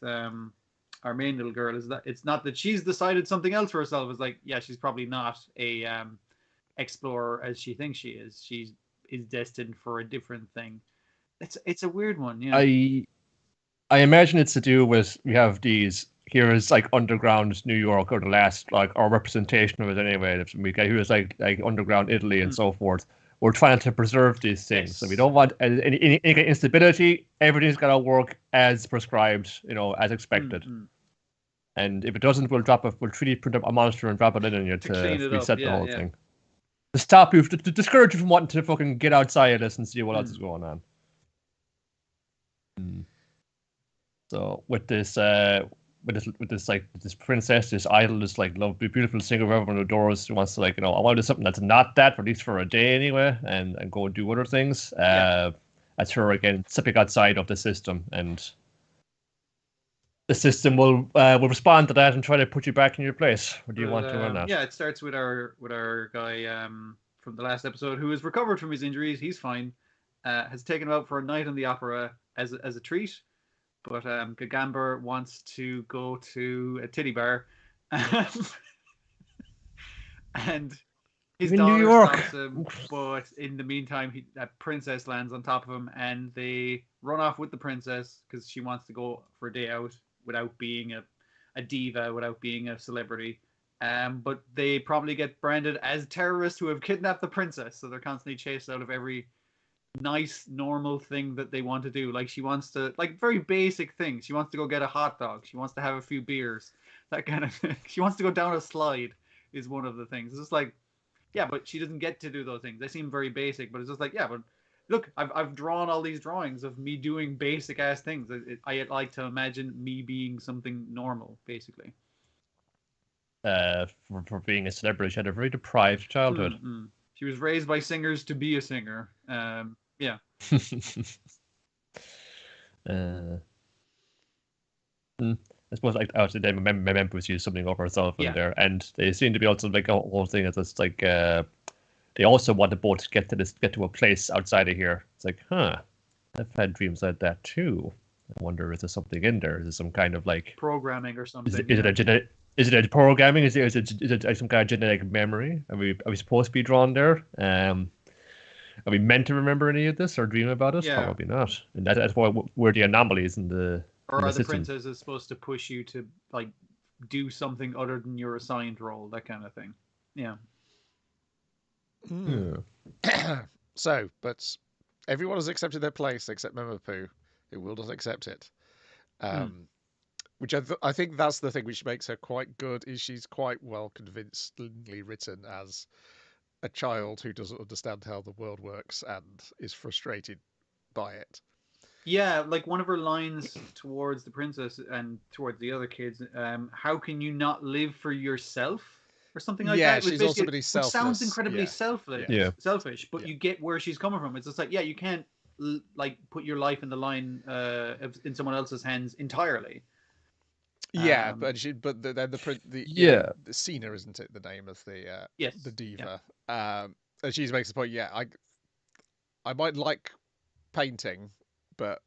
our main little girl is that it's not that she's decided something else for herself. It's like, yeah, she's probably not a explorer as she thinks she is. She is destined for a different thing. It's a weird one. Yeah. I imagine it's to do with we have these here is like underground New York or the last like our representation of it anyway. We get here is like underground Italy and so forth. We're trying to preserve these things, so we don't want any instability. Everything's got to work as prescribed, as expected. And if it doesn't, we'll treat print up a monster and drop it in you to reset the whole thing. To stop you, to discourage you from wanting to fucking get outside of this and see what else is going on. So with this princess, this idol, this like lovely, beautiful singer who everyone adores, who wants to I want to do something that's not that, for at least for a day anyway, and go and do other things. That's her again stepping outside of the system, and the system will respond to that and try to put you back in your place. Or do you want to or not? Yeah, it starts with our guy from the last episode who has recovered from his injuries. He's fine. Has taken him out for a night in the opera as a treat. But Gagamber wants to go to a titty bar, and his daughter stops him. But in the meantime, a princess lands on top of him, and they run off with the princess because she wants to go for a day out without being a diva, without being a celebrity. But they probably get branded as terrorists who have kidnapped the princess, so they're constantly chased out of every nice normal thing that they want to do. Like she wants to, like very basic things, she wants to go get a hot dog, she wants to have a few beers, that kind of thing. She wants to go down a slide is one of the things. It's just like, yeah, but she doesn't get to do those things. They seem very basic, but it's just like, yeah, but look, I've drawn all these drawings of me doing basic ass things. I like to imagine me being something normal, basically. For being a celebrity, she had a very deprived childhood. She was raised by singers to be a singer. Yeah. I suppose my members use something of herself in there, and they seem to be also like a whole thing. It's just like they also want the boat to get to a place outside of here. It's like, I've had dreams like that too. I wonder, is there something in there? Is there some kind of like programming or something. is it a genetic? Is it a programming? Is it some kind of genetic memory? Are we supposed to be drawn there? Are we meant to remember any of this or dream about it? Yeah. Probably not. And that's why we're the anomalies in the Or are the system. princesses supposed to push you to like do something other than your assigned role, that kind of thing? Yeah. So, but everyone has accepted their place except Memopu, who will not accept it. Which I think that's the thing which makes her quite good, is she's quite well convincingly written as a child who doesn't understand how the world works and is frustrated by it. Yeah, like one of her lines towards the princess and towards the other kids, how can you not live for yourself? Or something like that. Yeah, she's also really which selfless. sounds incredibly Yeah. selfish, but you get where she's coming from. It's just like, yeah, you can't like put your life in the line in someone else's hands entirely. Yeah, but then the Cena, isn't it, the name of the the diva? Yeah. And she makes the point. Yeah, I might like painting, but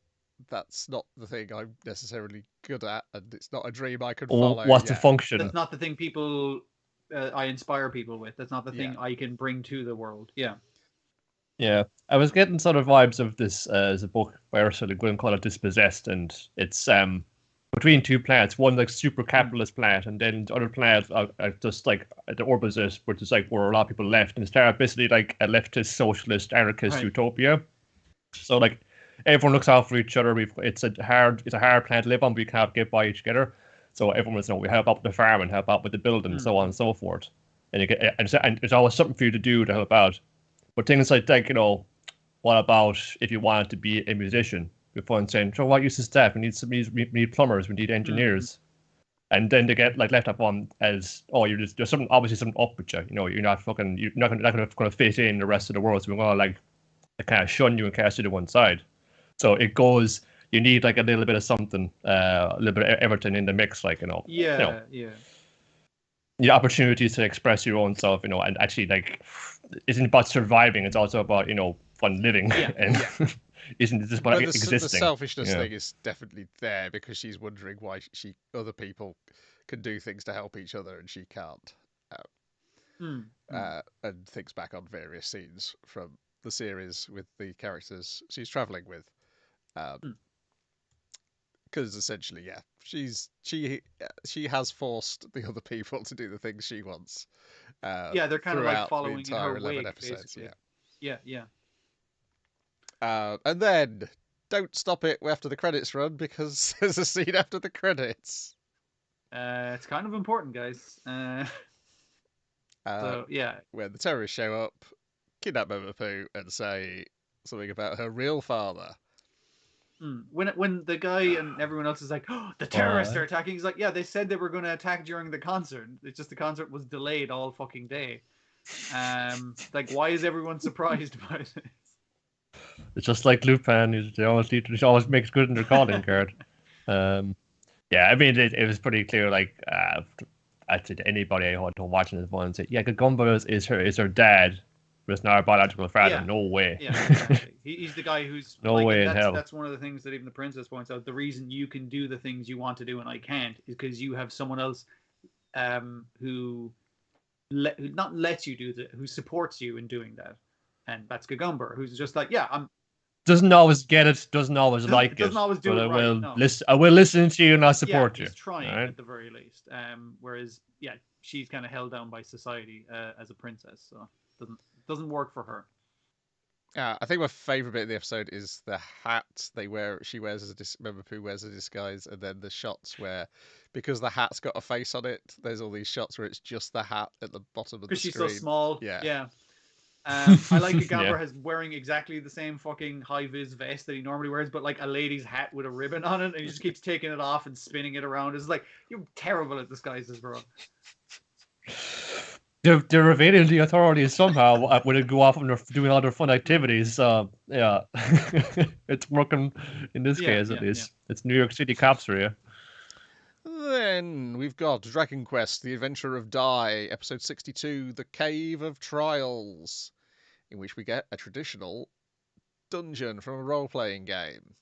that's not the thing I'm necessarily good at, and it's not a dream I can follow. What's the function? That's not the thing people I inspire people with. That's not the thing I can bring to the world. Yeah. Yeah, I was getting sort of vibes of this as a book by Ursula Le Guin called Dispossessed, and it's between two planets, one like super capitalist planet, and then the other planet just like the opposite, which is like where a lot of people left, and it's basically like a leftist, socialist, anarchist utopia. So like everyone looks out for each other. It's a hard planet to live on, but we can't get by together. So everyone was, we help out with the farm and help out with the building, and so on and so forth. And and there's always something for you to do to help out. But things like what about if you wanted to be a musician? Before saying, so what use is staff? We need plumbers, we need engineers. And then they get like left up on as, there's something obviously something up with you. You're not gonna fit in the rest of the world. So we're gonna like kind of shun you and cast you to one side. So it goes. You need like a little bit of something, a little bit of everything in the mix, Yeah. The opportunities to express your own self, and actually like isn't about surviving. It's also about fun living, isn't it just about existing? The selfishness thing is definitely there because she's wondering why other people can do things to help each other and she can't. And thinks back on various scenes from the series with the characters she's traveling with. Because essentially, she has forced the other people to do the things she wants. They're kind of like following the entire in her 11 wake, episodes. basically. Yeah. And then don't stop it after the credits run because there's a scene after the credits. It's kind of important, guys. So yeah, where the terrorists show up, kidnap Momopu, and say something about her real father. When the guy and everyone else is like, oh, the terrorists are attacking, he's like, yeah, they said they were going to attack during the concert. It's just the concert was delayed all fucking day. Like, why is everyone surprised by this? It's just like Lupin. They always makes good in their calling card. I mean, it was pretty clear. Like, I'd say to anybody I don't watching this one, say, yeah, Gagumba is her dad. But it's not a biological father. No way. Yeah, exactly. He's the guy who's no way in hell. That's one of the things that even the princess points out. The reason you can do the things you want to do and I can't is because you have someone else who not lets you do that, who supports you in doing that, and that's Gagumba, who's just like, doesn't always get it, doesn't always like it. Doesn't always do it right. I will listen to you and I'll support you. He's trying at the very least. Whereas she's kind of held down by society as a princess, so doesn't work for her. I think my favourite bit of the episode is the hat she wears as Momopu wears a disguise, and then the shots where, because the hat's got a face on it, there's all these shots where it's just the hat at the bottom of the screen. Because she's so small. Yeah. I like Gagumba has wearing exactly the same fucking high-vis vest that he normally wears, but like a lady's hat with a ribbon on it, and he just keeps taking it off and spinning it around. It's like, you're terrible at disguises, bro. They're revealing the authorities somehow when they go off and they're doing all their fun activities. It's working in this case at least. Yeah. It's New York City cops for you. Then we've got Dragon Quest: The Adventure of Dai, episode 62, The Cave of Trials, in which we get a traditional dungeon from a role-playing game.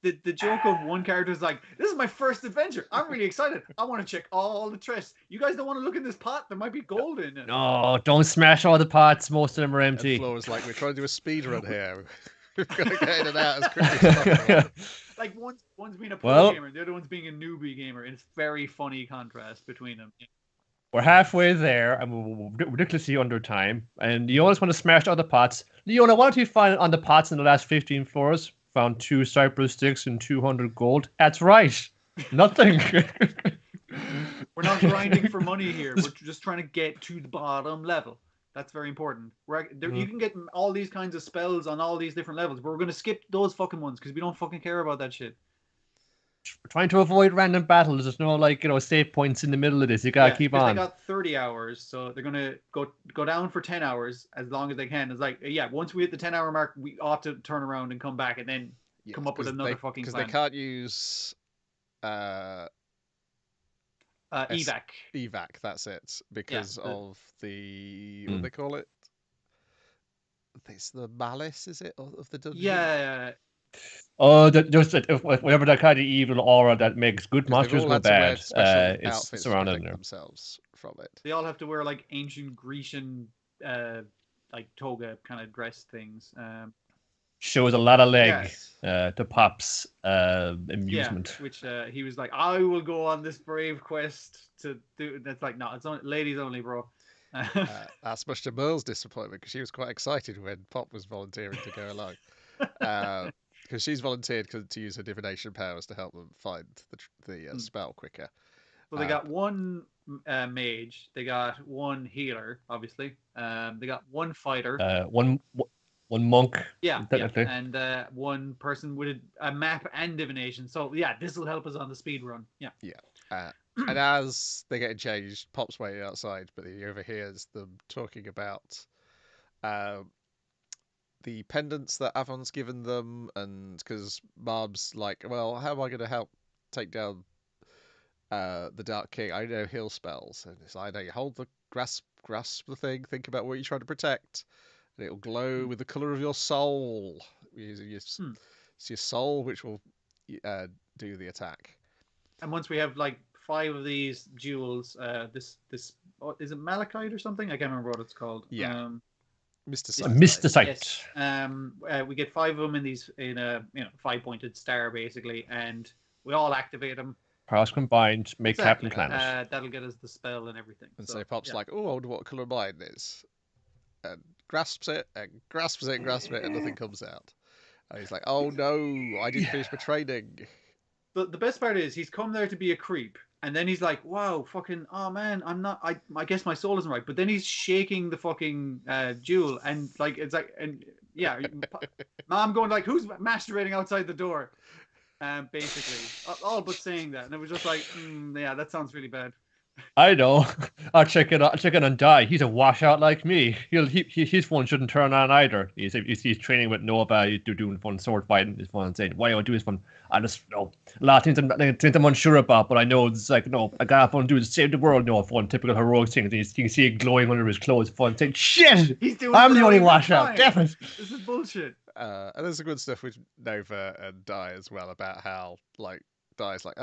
the joke of one character is like, this is my first adventure. I'm really excited. I want to check all the chests. You guys don't want to look in this pot? There might be gold in it. No, don't smash all the pots. Most of them are empty. And Flo was like, we're trying to do a speed run here. We've got to get in and out as quickly as possible. Like one's being a pro gamer, the other one's being a newbie gamer. And it's very funny contrast between them. We're halfway there, and we're ridiculously under time. And you always want to smash all the pots. Leona, what did you find on the pots in the last 15 floors? Found 2 cypress sticks and 200 gold. That's right. Nothing. We're not grinding for money here. We're just trying to get to the bottom level. That's very important. You can get all these kinds of spells on all these different levels, but we're going to skip those fucking ones because we don't fucking care about that shit. We're trying to avoid random battles. There's no save points in the middle of this. You gotta keep on. They got 30 hours, so they're gonna go down for 10 hours as long as they can. It's like, once we hit the 10-hour mark, we ought to turn around and come back and then come up with another fucking plan. Because they can't use evac. That's it. Because of the what do they call it? It's the malice, is it, of the dungeon? Yeah. Oh, just whatever that kind of evil aura that makes good monsters go bad. It's surrounding themselves from it. They all have to wear like ancient Grecian, like toga kind of dress things. Shows a lot of leg to Pop's amusement. Yeah, which he was like, I will go on this brave quest to do. That's like, no, it's only ladies only, bro. That's much to Merle's disappointment because she was quite excited when Pop was volunteering to go along. Because she's volunteered to use her divination powers to help them find the spell quicker. So they got one mage, they got one healer, obviously. They got one fighter, one monk. And one person with a map and divination. So this will help us on the speed run. And as they're getting changed, Pop's waiting outside, but he overhears them talking about the pendants that Avon's given them, and because Marb's like, well, how am I going to help take down the Dark King? I know heal spells, and it's like, I know you hold the grasp the thing, think about what you're trying to protect, and it'll glow with the color of your soul. It's your soul which will do the attack. And once we have like 5 of these jewels, this is it malachite or something? I can't remember what it's called. Yeah. Mystacite. Yes. We get 5 of them in a 5-pointed star basically, and we all activate them. Powers combined make Captain Planet. That'll get us the spell and everything. And so Pop's like, oh, I wonder what colour mine is, and grasps it, and nothing comes out. And he's like, oh no, I didn't finish my training. The best part is he's come there to be a creep, and then he's like, wow, fucking, oh man, I guess my soul isn't right. But then he's shaking the fucking jewel, and like, it's like, and Mom going like, who's masturbating outside the door? Basically, all but saying that. And it was just like, that sounds really bad. I know. I'll check it on Die. He's a washout like me. His phone shouldn't turn on either. He's training with Nova. He's doing fun sword fighting. His phone saying, "Why do I do this fun?" I just know a lot of things I'm unsure about, but I know it's like, no, I got fun to do is save the world. No fun, typical heroic thing. You can see it glowing under his clothes. Fun saying, "Shit, I'm the only washout." Damn it. This is bullshit. And there's some good stuff with Nova and Die as well about how like Die's like,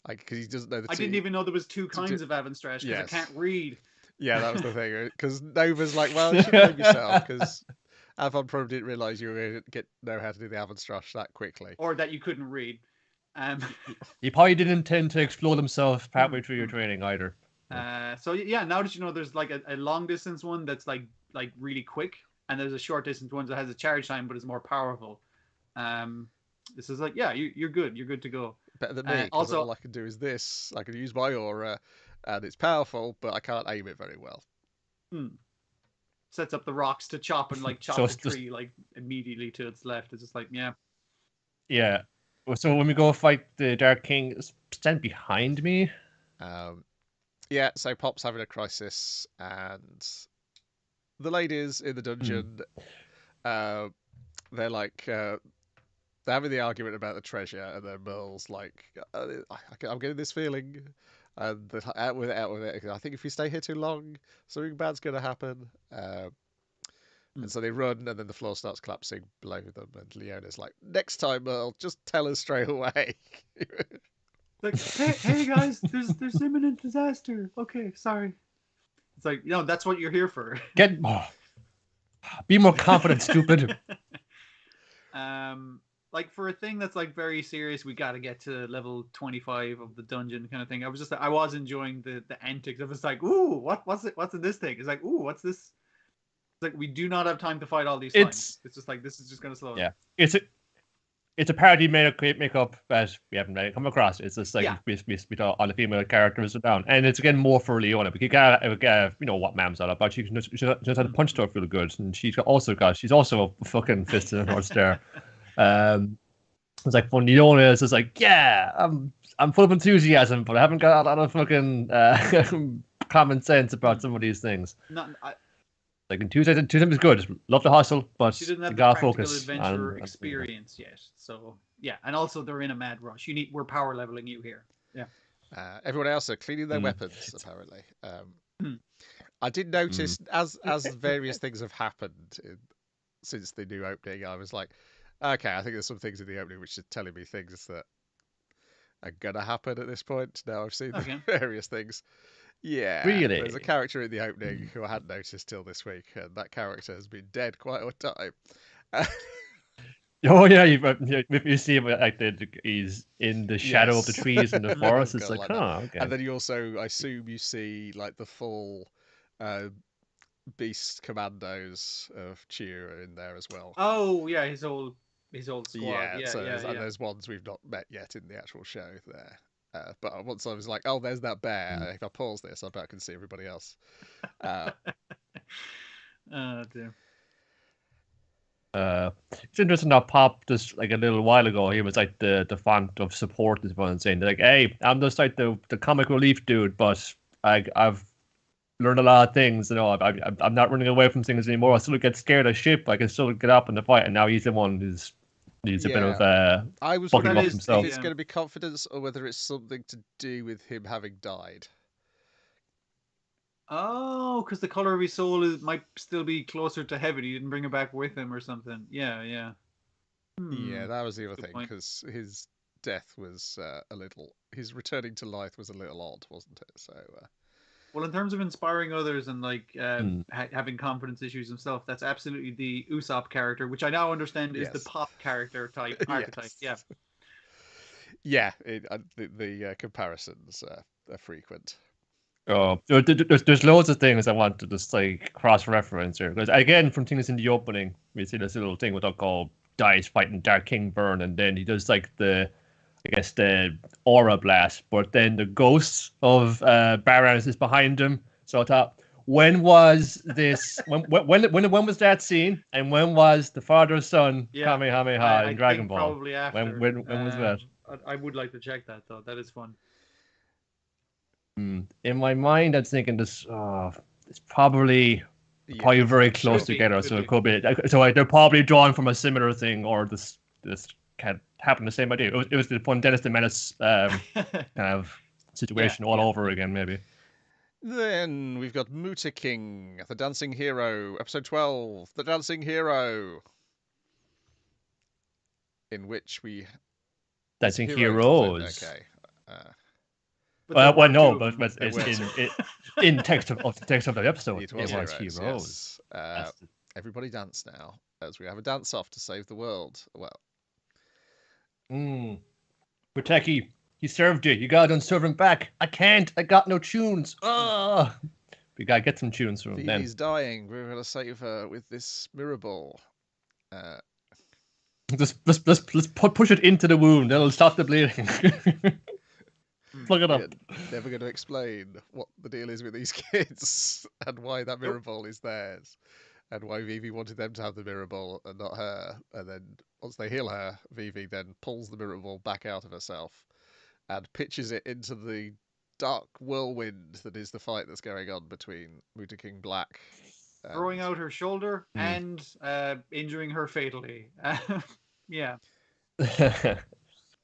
because he doesn't know the. I didn't even know there was 2 kinds of Avon Strash because I can't read. Yeah, that was the thing. Because Nova's like, well, you should know yourself because Avon probably didn't realise you were going to know how to do the Avon Strash that quickly, or that you couldn't read. He probably didn't intend to explode himself partway through your training either. So now that you know, there's like a long distance one that's like really quick, and there's a short distance one that has a charge time but is more powerful. This is like, you're good. You're good to go. Better than me. Also, all I can do is this. I can use my aura, and it's powerful, but I can't aim it very well. Sets up the rocks to chop and like chop the tree like immediately to its left. It's just like, yeah. So when we go fight the Dark King, stand behind me. So Pop's having a crisis, and the ladies in the dungeon, they're like. They're having the argument about the treasure, and then Merle's like, I'm getting this feeling, and they're like, out with it. I think if we stay here too long, something bad's going to happen. And so they run, and then the floor starts collapsing below them, and Leona's like, "Next time, Earl, just tell us straight away." Like, hey guys, there's imminent disaster. Okay, sorry. It's like, that's what you're here for. Be more confident, stupid. Like for a thing that's like very serious, we got to get to level 25 of the dungeon kind of thing. I was enjoying the antics. I was like, ooh, what's in this thing? It's like, ooh, what's this? It's like we do not have time to fight all these slimes. It's just like this is just gonna slow down. Yeah, it's a parody makeup that we haven't really come across. It's just like we all the female characters are down, and it's again more for Leona. But you got what Mam's all about. She just had a punch stuff really good, and she's also a fucking fist in her stare. It's like when Leona is just like, yeah, I'm full of enthusiasm, but I haven't got a lot of fucking common sense about some of these things. Like enthusiasm is good. Love the hustle, but she didn't have you the gotta practical focus adventure experience yet. So yeah, and also they're in a mad rush. We're power leveling you here. Yeah. Everyone else are cleaning their weapons apparently. I did notice as various things have happened since the new opening. I was like, okay, I think there's some things in the opening which are telling me things that are gonna happen at this point. Now I've seen the various things. Yeah, really. There's a character in the opening who I hadn't noticed till this week, and that character has been dead quite a time. Oh yeah, you see him like he's in the shadow of the trees in the forest. It's like, okay. And then you also, I assume, you see like the full beast commandos of Cheer in there as well. Oh yeah, his old squad. Yeah, and there's ones we've not met yet in the actual show there. But once I was like, oh, there's that bear. If I pause this, I bet I can see everybody else. Oh dear. It's interesting that Pop just like a little while ago he was like the font of support this one saying like, hey, I'm just like the comic relief dude, but I've learned a lot of things. I'm not running away from things anymore. I still get scared of shit. I can still get up in the fight, and now he's the one who's needs a bit of I was wondering if it's going to be confidence or whether it's something to do with him having died. Oh, because the color of his soul might still be closer to heaven. He didn't bring it back with him or something. Yeah. Yeah, that was the other thing, because his death was his returning to life was a little odd, wasn't it? So. Well, in terms of inspiring others and like having confidence issues himself, that's absolutely the Usopp character, which I now understand is the Pop character type archetype. Yes. Yeah. The comparisons are frequent. Oh, there's loads of things I want to just like cross-reference here, because again, from things in the opening, we see this little thing with called Dice fighting Dark King Burn, and then he does like the aura blast, but then the ghost of Barons is behind him. So I thought, when was this? when was that scene? And when was the father son Kamehameha in Dragon Ball? Probably after. When was that? I would like to check that though. That is fun. In my mind, I'm thinking this. It's probably very close together, so it could be. So they're probably drawn from a similar thing, or this can happen the same idea. It was the one Dennis the Menace kind of situation all over again, maybe. Then we've got Muteking, the Dancing Hero, episode 12, the Dancing Hero, in which we Dancing Heroes. Okay. But it's in text of the episode. It was Heroes. Yes. Everybody dance now, as we have a dance off to save the world. Well. Muteking, he served you. You gotta serve him back. I can't. I got no tunes. We gotta get some tunes from him. Then he's dying. We're gonna save her with this mirror ball. Let's push it into the wound. That'll stop the bleeding. Plug it up. Never going to explain what the deal is with these kids and why that mirror ball is theirs, and why Vivi wanted them to have the mirror ball and not her. And then once they heal her, Vivi then pulls the mirror ball back out of herself and pitches it into the dark whirlwind that is the fight that's going on between Muteking Black, throwing out her shoulder and injuring her fatally. Yeah.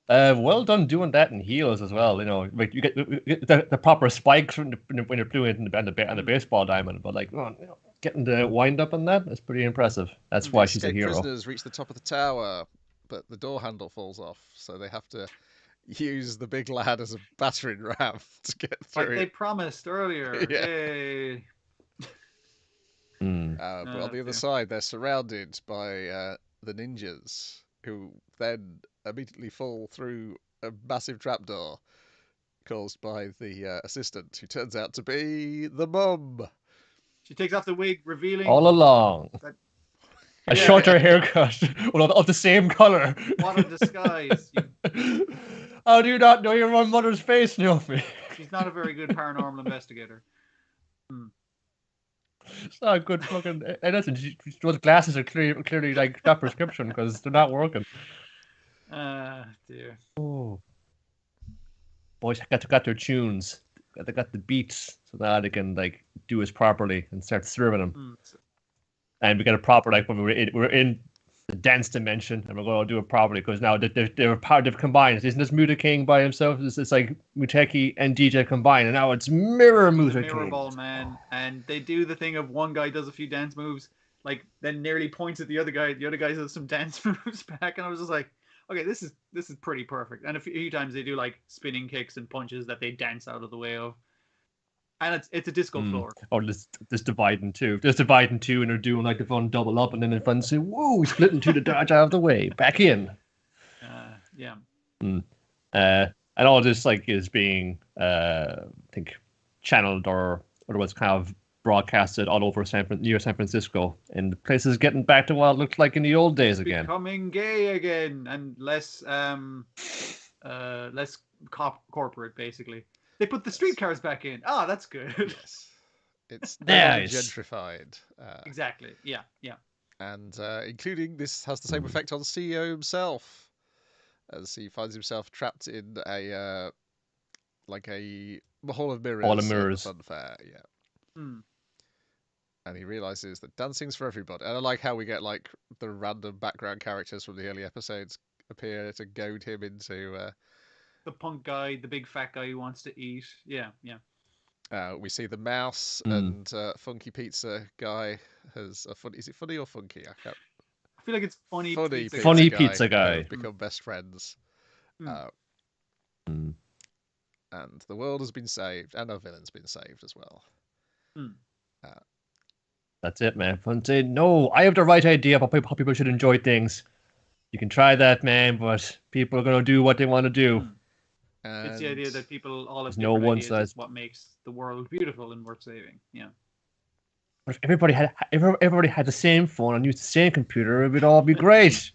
Well done doing that in heels as well. Like you get the proper spikes when you're doing it on the baseball diamond. But like, getting the wind up on that. That's pretty impressive. That's why she's a Escaped hero. prisoners reach the top of the tower, but the door handle falls off, so they have to use the big lad as a battering ram to get through. Like they promised earlier. Yeah. Yay. But on the other side, they're surrounded by the ninjas, who then immediately fall through a massive trapdoor caused by the assistant, who turns out to be the mum. She takes off the wig, revealing all along. A shorter haircut, of the same color. What a disguise! How do you not know your own mother's face, Naomi? She's not a very good paranormal investigator. It's not a good fucking. And listen, those glasses are clearly like that prescription because they're not working. Dear. Oh, boys got their tunes. They got the beats, so now they can like do this properly and start serving them. And we got a proper like when we're in the dance dimension, and we're going to do it properly because now they've combined. Isn't this Muteking by himself? It's like Muteking and DJ combined, and now it's mirror Muteking. Mirror ball man, and they do the thing of one guy does a few dance moves, like then nearly points at the other guy. The other guy does some dance moves back, and I was just like, okay, this is pretty perfect. And a few times they do like spinning kicks and punches that they dance out of the way of. And it's a disco floor. Or this dividing two. There's dividing two, and they're doing like the fun double up, and then in fun say, "Whoa!" Splitting two to dodge out of the way, back in. Yeah. And all this like is being, I think, channeled or otherwise kind of broadcasted all over San Francisco, and the place is getting back to what it looked like in the old days again. Becoming gay again, and less corporate, basically. They put the streetcars back in. Ah, that's good. Yes. It's nice. Gentrified. Exactly. Yeah. And including this has the same effect on the CEO himself, as he finds himself trapped in a hall of mirrors. Hall of mirrors. Fun fair, yeah. And he realizes that dancing's for everybody. And I like how we get like the random background characters from the early episodes appear to goad him into. The punk guy, the big fat guy who wants to eat. Yeah. We see the mouse and Funky Pizza guy has a funny. Is it funny or funky? I feel like it's funny. Funny pizza guy. Become best friends. And the world has been saved, and our villain's been saved as well. That's it, man. Fun saying, no, I have the right idea about how people should enjoy things. You can try that, man, but people are going to do what they want to do. It's the idea that people all have no different ideas. size. Is what makes the world beautiful and worth saving. Yeah. If everybody had the same phone and used the same computer, it would all be great.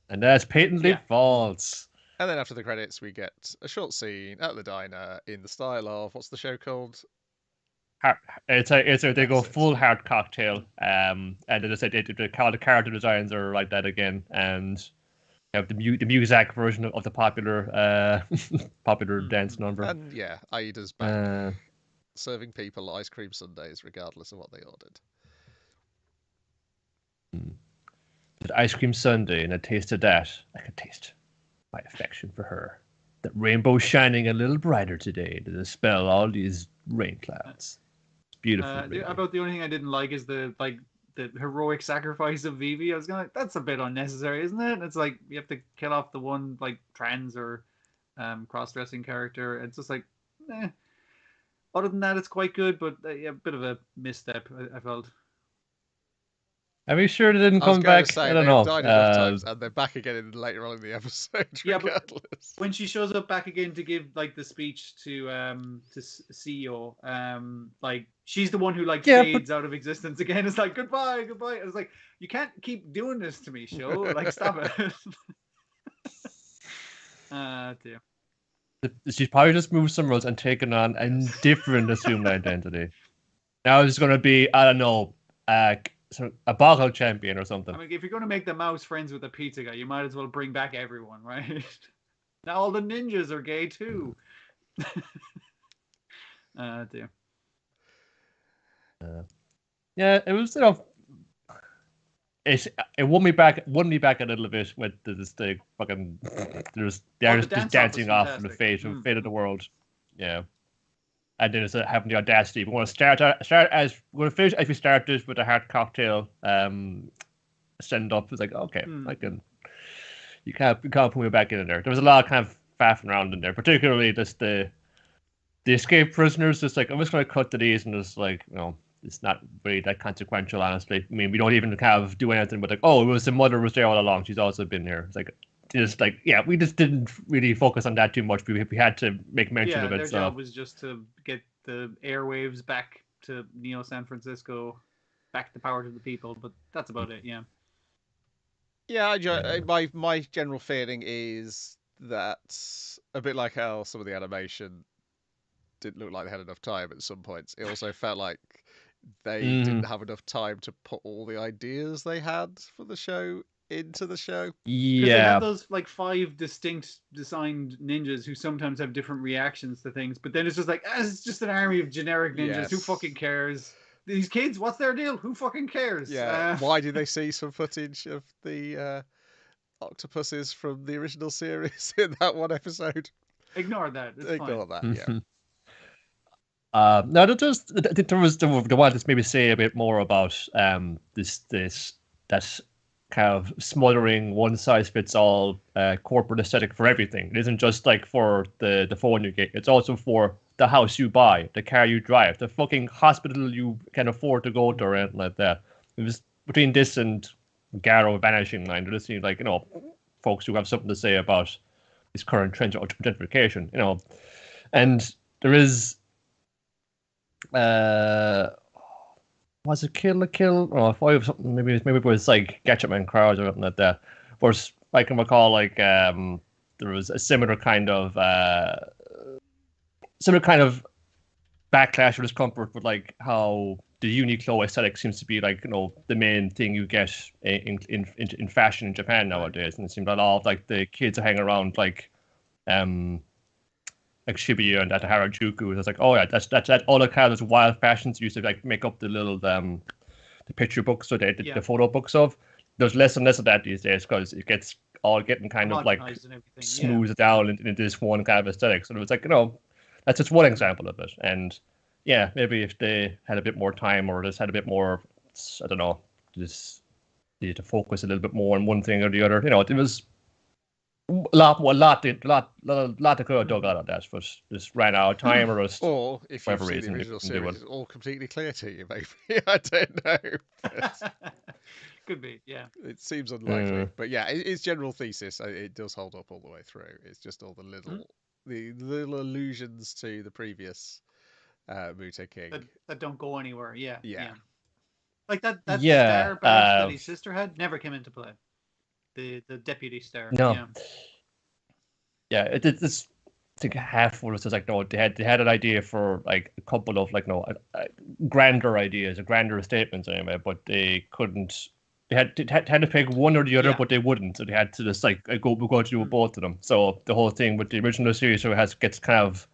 And that's patently false. And then after the credits, we get a short scene at the diner in the style of what's the show called? They go full hard cocktail. And they just said the character designs are like that again, and have the music version of the popular dance number. And yeah, Aida's back serving people ice cream sundaes regardless of what they ordered. But ice cream sundae, and a taste of that, I could taste my affection for her. That rainbow shining a little brighter today to dispel all these rain clouds. It's beautiful. About the only thing I didn't like is the heroic sacrifice of Vivi. I was going, that's a bit unnecessary, isn't it? It's like you have to kill off the one like trans or cross-dressing character. It's just like, Other than that, it's quite good, but a bit of a misstep, I felt. Are we sure they didn't come back? I don't know. Died enough times, and they're back again later on in the episode. Yeah, but when she shows up back again to give like the speech to CEO, like she's the one who like fades out of existence again. It's like goodbye. I was like, you can't keep doing this to me, show. Like, stop it. Dear. She's probably just moved somewhere else and taken on a different assumed identity. Now it's going to be, I don't know, a bottle champion or something. I mean, if you're going to make the mouse friends with the pizza guy, you might as well bring back everyone, right? Now all the ninjas are gay too. Dear. Yeah, it was, it won me back a little bit with the fucking they're just dancing off in the fate of the world. Yeah. and then it's having the audacity. We're going to finish as we started with a hard cocktail. Send up. It's like, okay, I can. You can't put me back in there. There was a lot of kind of faffing around in there, particularly just the escaped prisoners. Just like, I'm just going to cut to these, and just like, it's not really that consequential, honestly. I mean, we don't even do anything but like, oh, it was the mother was there all along. She's also been here. It's like, we just didn't really focus on that too much. We had to make mention of it. Their job was just to get the airwaves back to Neo San Francisco, back the power to the people. But that's about it. Yeah. Yeah, my general feeling is that a bit like how some of the animation didn't look like they had enough time at some points. It also felt like they didn't have enough time to put all the ideas they had for the show into the show. Because they have those like 5 distinct designed ninjas who sometimes have different reactions to things, but then it's just like, it's just an army of generic ninjas. Yes. Who fucking cares? These kids, what's their deal? Who fucking cares? Yeah. Why did they see some footage of the octopuses from the original series in that one episode? Ignore that. Ignore that. Yeah. No, there was the one to maybe say a bit more about this that kind of smothering one size fits all corporate aesthetic for everything. It isn't just like for the phone you get. It's also for the house you buy, the car you drive, the fucking hospital you can afford to go to, or anything like that. It was between this and Garo Vanishing Line. It just seems like, folks who have something to say about this current trend of gentrification, and there is was it Kill la Kill? Oh, something, maybe it was like Gatchetman Crowds or something like that. But I can recall like there was a similar kind of backlash or discomfort with like how the Uniqlo aesthetic seems to be like the main thing you get in fashion in Japan nowadays, and it seems that all of, like the kids are hanging around like Shibuya and at Harajuku. It's like, oh yeah, that's all the kind of wild fashions used to like make up the little the picture books or the photo books of. There's less and less of that these days because it gets all getting kind of like smoothed down into this one kind of aesthetic. So it was like, that's just one example of it. And yeah, maybe if they had a bit more time or just had a bit more, I don't know, just need to focus a little bit more on one thing or the other. It was a lot they could have dug out of that, but just ran out of time or just or if you've seen the original series, it's all completely clear to you, maybe. I don't know. Could be, yeah. It seems unlikely, but yeah, its general thesis, it does hold up all the way through. It's just all the little allusions to the previous Muteking that don't go anywhere. Yeah. Like that star badge that his sister had never came into play. The deputy star. No. Yeah, it's I think half was just like they had an idea for like a couple of like grander ideas, or grander statements anyway, but they couldn't. They had to pick one or the other, but they wouldn't. So they had to just like we're going to do both of them. So the whole thing with the original series gets kind of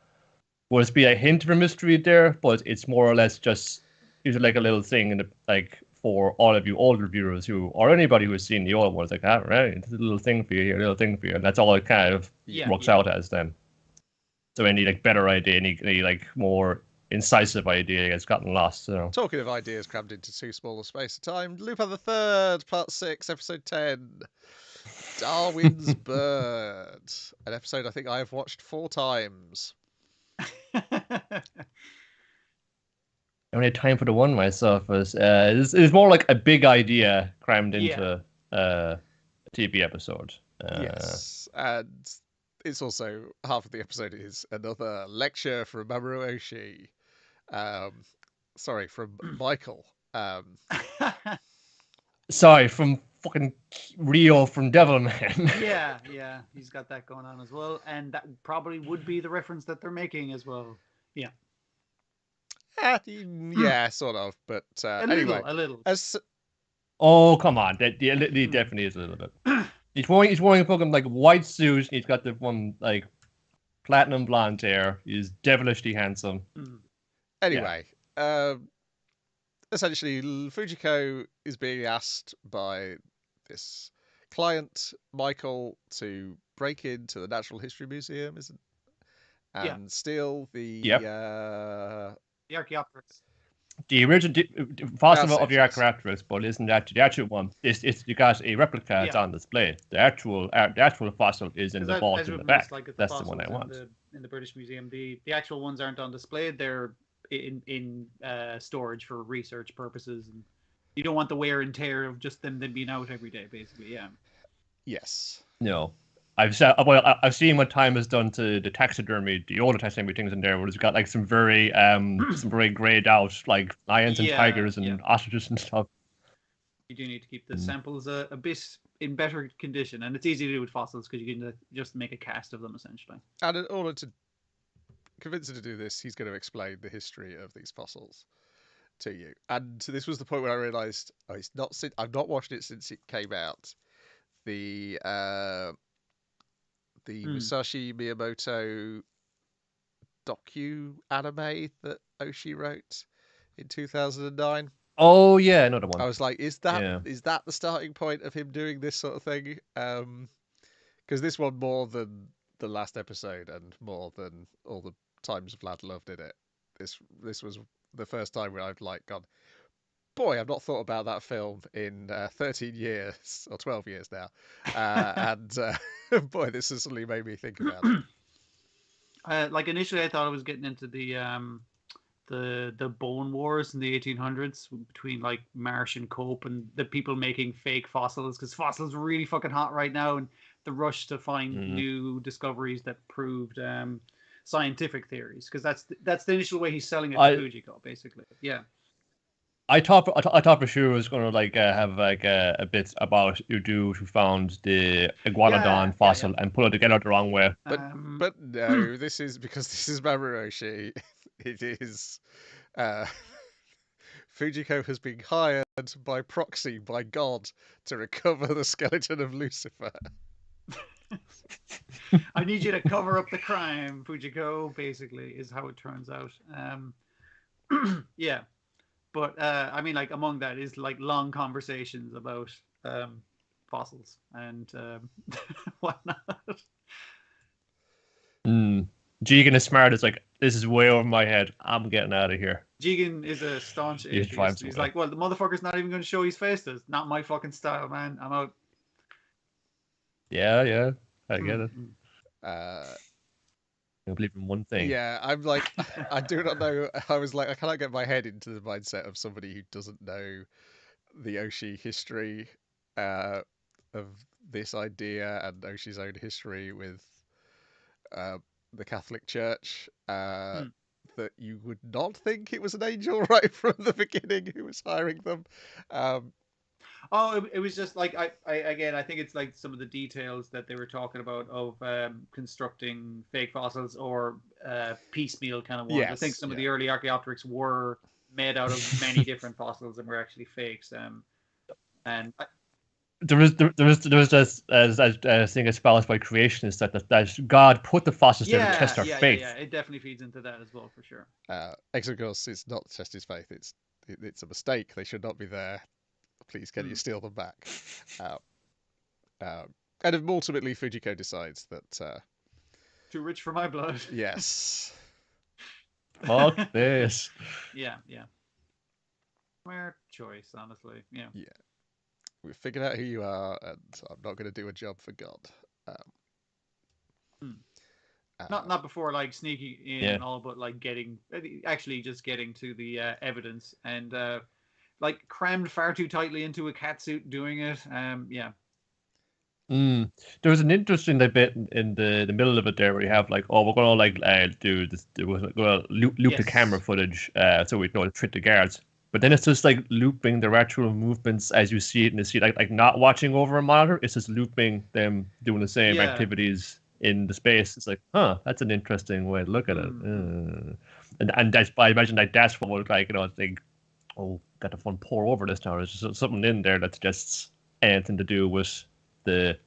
would be a hint of a mystery there, but it's more or less just usually like a little thing in the like. For all of you older viewers or anybody who's seen the old ones, like, right, it's a little thing for you here, a little thing for you, and that's all it kind of works out as then. So any like better idea, any like more incisive idea has gotten lost. So talking of ideas crammed into too small a space of time, Lupin the Third, Part 6, Episode 10, Darwin's Bird, an episode I think I have watched 4 times. I only had time for the one myself. It's more like a big idea crammed into a TV episode. Yes, and it's also half of the episode is another lecture from Mamoru Oshii. Sorry, from Michael. Sorry, from fucking Rio from Devilman. yeah, he's got that going on as well, and that probably would be the reference that they're making as well. Yeah. Yeah, sort of, but anyway, a little. Oh, come on! That definitely is a little bit. He's wearing a fucking like white suit. And he's got the one like platinum blonde hair. He's devilishly handsome. Anyway, essentially, Fujiko is being asked by this client, Michael, to break into the Natural History Museum, and steal the the Archaeopteryx. The original fossil That's of it, the yes. Archaeopteryx, but isn't that the actual one? It's you got a replica. It's Yeah. on display. The actual fossil is in the Because vault as in the we've back. missed, like at the That's the one I fossils want. in the British Museum, the actual ones aren't on display. They're in storage for research purposes, and you don't want the wear and tear of just them being out every day, basically. Yeah. Yes. No. I've seen what time has done to the taxidermy, the older taxidermy things in there, where it's got like some very grayed out like lions and tigers and ostriches and stuff. You do need to keep the samples a bit in better condition, and it's easy to do with fossils because you can just make a cast of them essentially. And in order to convince him to do this, he's going to explain the history of these fossils to you. And this was the point where I realised I've not watched it since it came out. The Musashi Miyamoto docu anime that Oshii wrote in 2009. Oh yeah, another one. I was like, is that the starting point of him doing this sort of thing? Because this one, more than the last episode and more than all the times Vlad loved in it, this was the first time where I've like gone, boy, I've not thought about that film in 13 years or 12 years now, and boy, this has suddenly made me think about it. Like initially, I thought I was getting into the bone wars in the 1800s between like Marsh and Cope and the people making fake fossils, because fossils are really fucking hot right now, and the rush to find new discoveries that proved scientific theories, because that's the initial way he's selling it to Fujiko, basically. Yeah. I thought for sure it was going to like have like a bit about Udu who found the iguanodon fossil and put it together the wrong way. But no, this is because this is Mamuroshi. It is Fujiko has been hired by proxy by God to recover the skeleton of Lucifer. I need you to cover up the crime, Fujiko, basically, is how it turns out. Yeah. But I mean, like among that is like long conversations about fossils and whatnot. Jigen is smart. It's like, this is way over my head. I'm getting out of here. Jigen is a staunch atheist. He's like, well, the motherfucker's not even going to show his face. That's not my fucking style, man. I'm out. Yeah, I get it. I believe in one thing. Yeah, I'm like, I do not know. I was like, I cannot get my head into the mindset of somebody who doesn't know the Oshii history of this idea and Oshii's own history with the Catholic Church. That you would not think it was an angel right from the beginning who was hiring them. It was just like I think it's like some of the details that they were talking about of constructing fake fossils or piecemeal kind of ones. Yes, I think some of the early Archaeopteryx were made out of many different fossils and were actually fakes. There was this thing espoused by creationists that God put the fossils there to test our faith. Yeah, it definitely feeds into that as well, for sure. Of course, it's not to test his faith. It's a mistake. They should not be there. Please, can you steal them back? And ultimately, Fujiko decides that too rich for my blood. Yes. Fuck this. Yeah. Smart choice, honestly. Yeah. We've figured out who you are, and I'm not going to do a job for God. Not before like sneaking in and all, but like getting to the evidence and like crammed far too tightly into a catsuit doing it. There was an interesting bit in the middle of it there where you have like, we're going to like do this, we're going to loop the camera footage so we know to trick the guards. But then it's just like looping their actual movements as you see it in the scene, like not watching over a monitor. It's just looping them doing the same activities in the space. It's like, that's an interesting way to look at it. And that's, I imagine like that's what would like, think, got the fun pour over this now. There's just something in there that suggests anything to do with the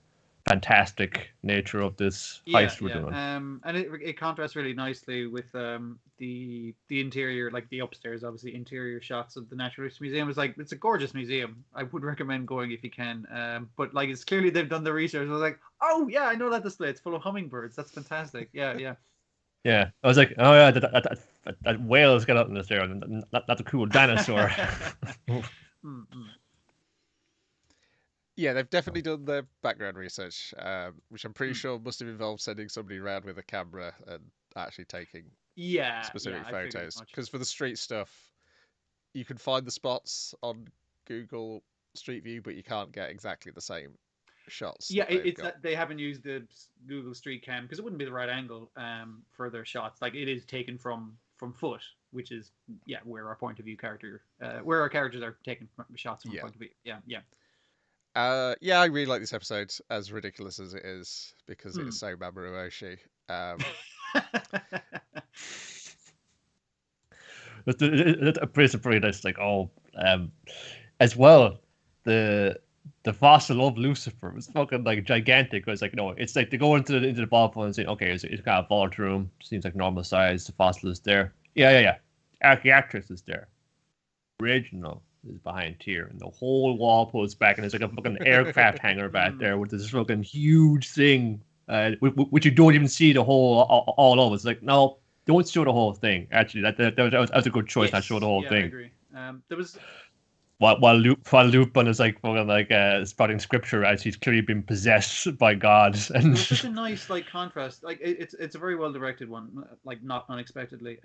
fantastic nature of this heist we're doing. And it contrasts really nicely with the interior, like the upstairs, obviously interior shots of the Natural History Museum. It's a gorgeous museum. I would recommend going if you can. But like, it's clearly they've done the research. I was like, oh yeah, I know that display. It's full of hummingbirds. That's fantastic. Yeah. Yeah, I was like, oh yeah, that whale skeleton is there, and that's a cool dinosaur. Yeah, they've definitely done their background research, which I'm pretty sure must have involved sending somebody around with a camera and actually taking specific I figured as photos. much. Because for the street stuff, you can find the spots on Google Street View, but you can't get exactly the same shots Yeah, that they've it's got. that they haven't used the Google Street Cam because it wouldn't be the right angle for their shots. Like it is taken from foot, which is where our point of view character, where our characters are taken from shots from point of view. Yeah. Yeah, I really like this episode, as ridiculous as it is, because it is so Mamoru Oshii. A pretty nice, like, as well, the fossil of Lucifer was fucking like gigantic. It was like, no, it's like they go into the ballroom and say, okay, it's got a vault room, seems like normal size. The fossil is there. Yeah. Archaeactress is there. Original is behind here, and the whole wall pulls back, and there's like a fucking aircraft hangar back there with this fucking huge thing, which you don't even see the whole all of. It's like, no, don't show the whole thing. Actually, that was a good choice. Not show the whole thing. I agree. There was while Lupin is like fucking like spouting scripture as he's clearly been possessed by God. And it was such a nice like contrast. Like it's a very well directed one, like not unexpectedly.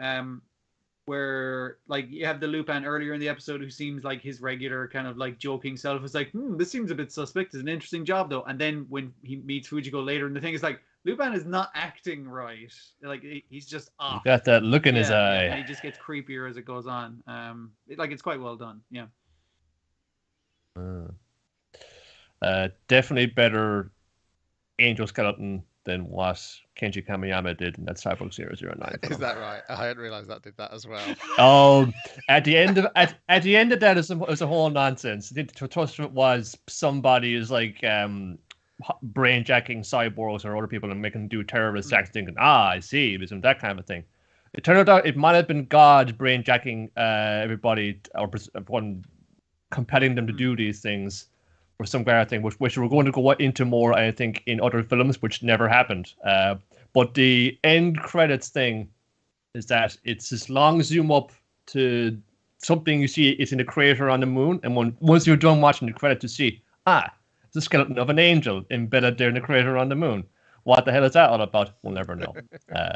Where like you have the Lupin earlier in the episode who seems like his regular kind of like joking self is like, this seems a bit suspect. It's an interesting job though. And then when he meets Fujiko later in the thing, it's like Lupin is not acting right. Like he's just off. You got that look in his eye. And he just gets creepier as it goes on. It's quite well done. Yeah. Definitely better Angel Skeleton than what Kenji Kamiyama did in that Cyborg 009 film. Is that right? I hadn't realized that did that as well. At the end of that is a whole nonsense. The twist of it was somebody is like brainjacking cyborgs or other people and making them do terrorist acts, thinking, I see, it was that kind of thing. It turned out it might have been God brainjacking everybody or one compelling them to do these things. Or some kind of thing, which we're going to go into more, I think, in other films, which never happened. But the end credits thing is that it's this long zoom up to something you see it's in a crater on the moon, and once you're done watching the credits, you see, it's the skeleton of an angel embedded there in the crater on the moon. What the hell is that all about? We'll never know.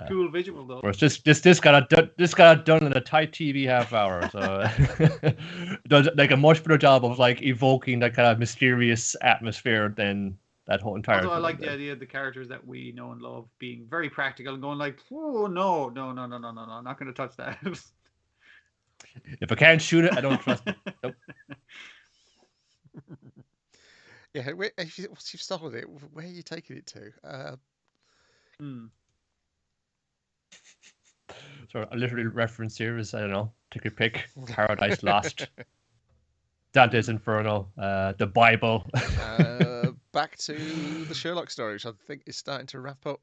Cool visual though. Whereas this got it done in a tight TV half hour, so does like a much better job of like evoking that kind of mysterious atmosphere than that whole entire. Also, I like the idea of the characters that we know and love being very practical and going like, oh no, I'm not going to touch that. If I can't shoot it, I don't trust it. Nope. Yeah, once you've started it, where are you taking it to? So a literary reference here is, I don't know, take your pick. Paradise Lost, Dante's Inferno, the Bible. Back to the Sherlock story, which I think is starting to wrap up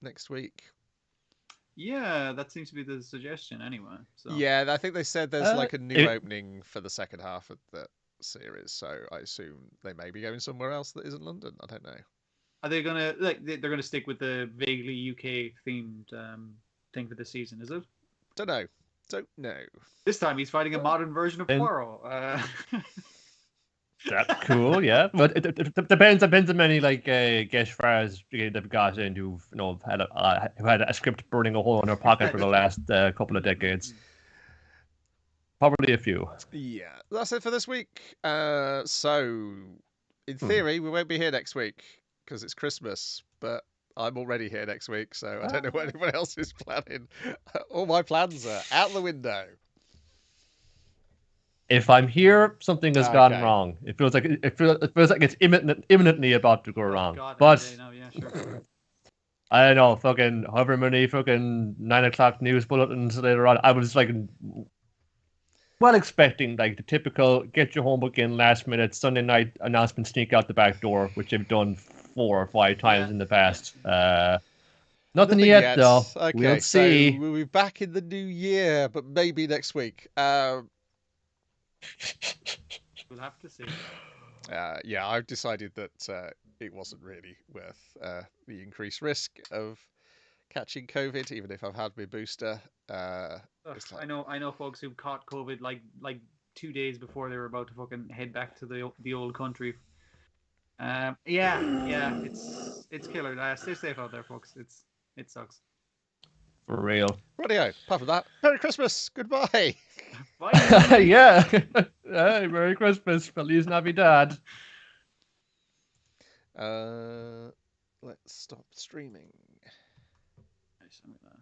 next week. Yeah, that seems to be the suggestion anyway. So. Yeah, I think they said there's like a new opening for the second half of the series, so I assume they may be going somewhere else that isn't London. I don't know. Are they gonna they're gonna stick with the vaguely UK themed thing for this season? Is it? Don't know. This time he's fighting a modern version of Poirot. That's cool, yeah. But it depends on many like guest stars they've got in who've had a script burning a hole in their pocket for the last couple of decades. Probably a few. Yeah, that's it for this week. So, in theory, we won't be here next week because it's Christmas, but I'm already here next week, so I don't know what anyone else is planning. All my plans are out the window. If I'm here, something has gone wrong. It feels like it's imminently about to go wrong. God, but yeah, sure. I don't know, fucking however many fucking 9 o'clock news bulletins later on. I was like, well, expecting like the typical get your homework in last minute Sunday night announcement sneak out the back door, which they've done 4 or 5 times in the past. Nothing yet, though. Okay, we'll see. So we'll be back in the new year, but maybe next week. We'll have to see. Yeah, I've decided that it wasn't really worth the increased risk of catching COVID, even if I've had my booster. It's like, I know folks who caught COVID like 2 days before they were about to fucking head back to the old country. Yeah, it's killer. Stay safe out there, folks. It sucks. For real. rightio. Apart from that, Merry Christmas. Goodbye. Bye. Yeah. Hey, Merry Christmas. Feliz Navidad. Let's stop streaming. Nice, I'm gonna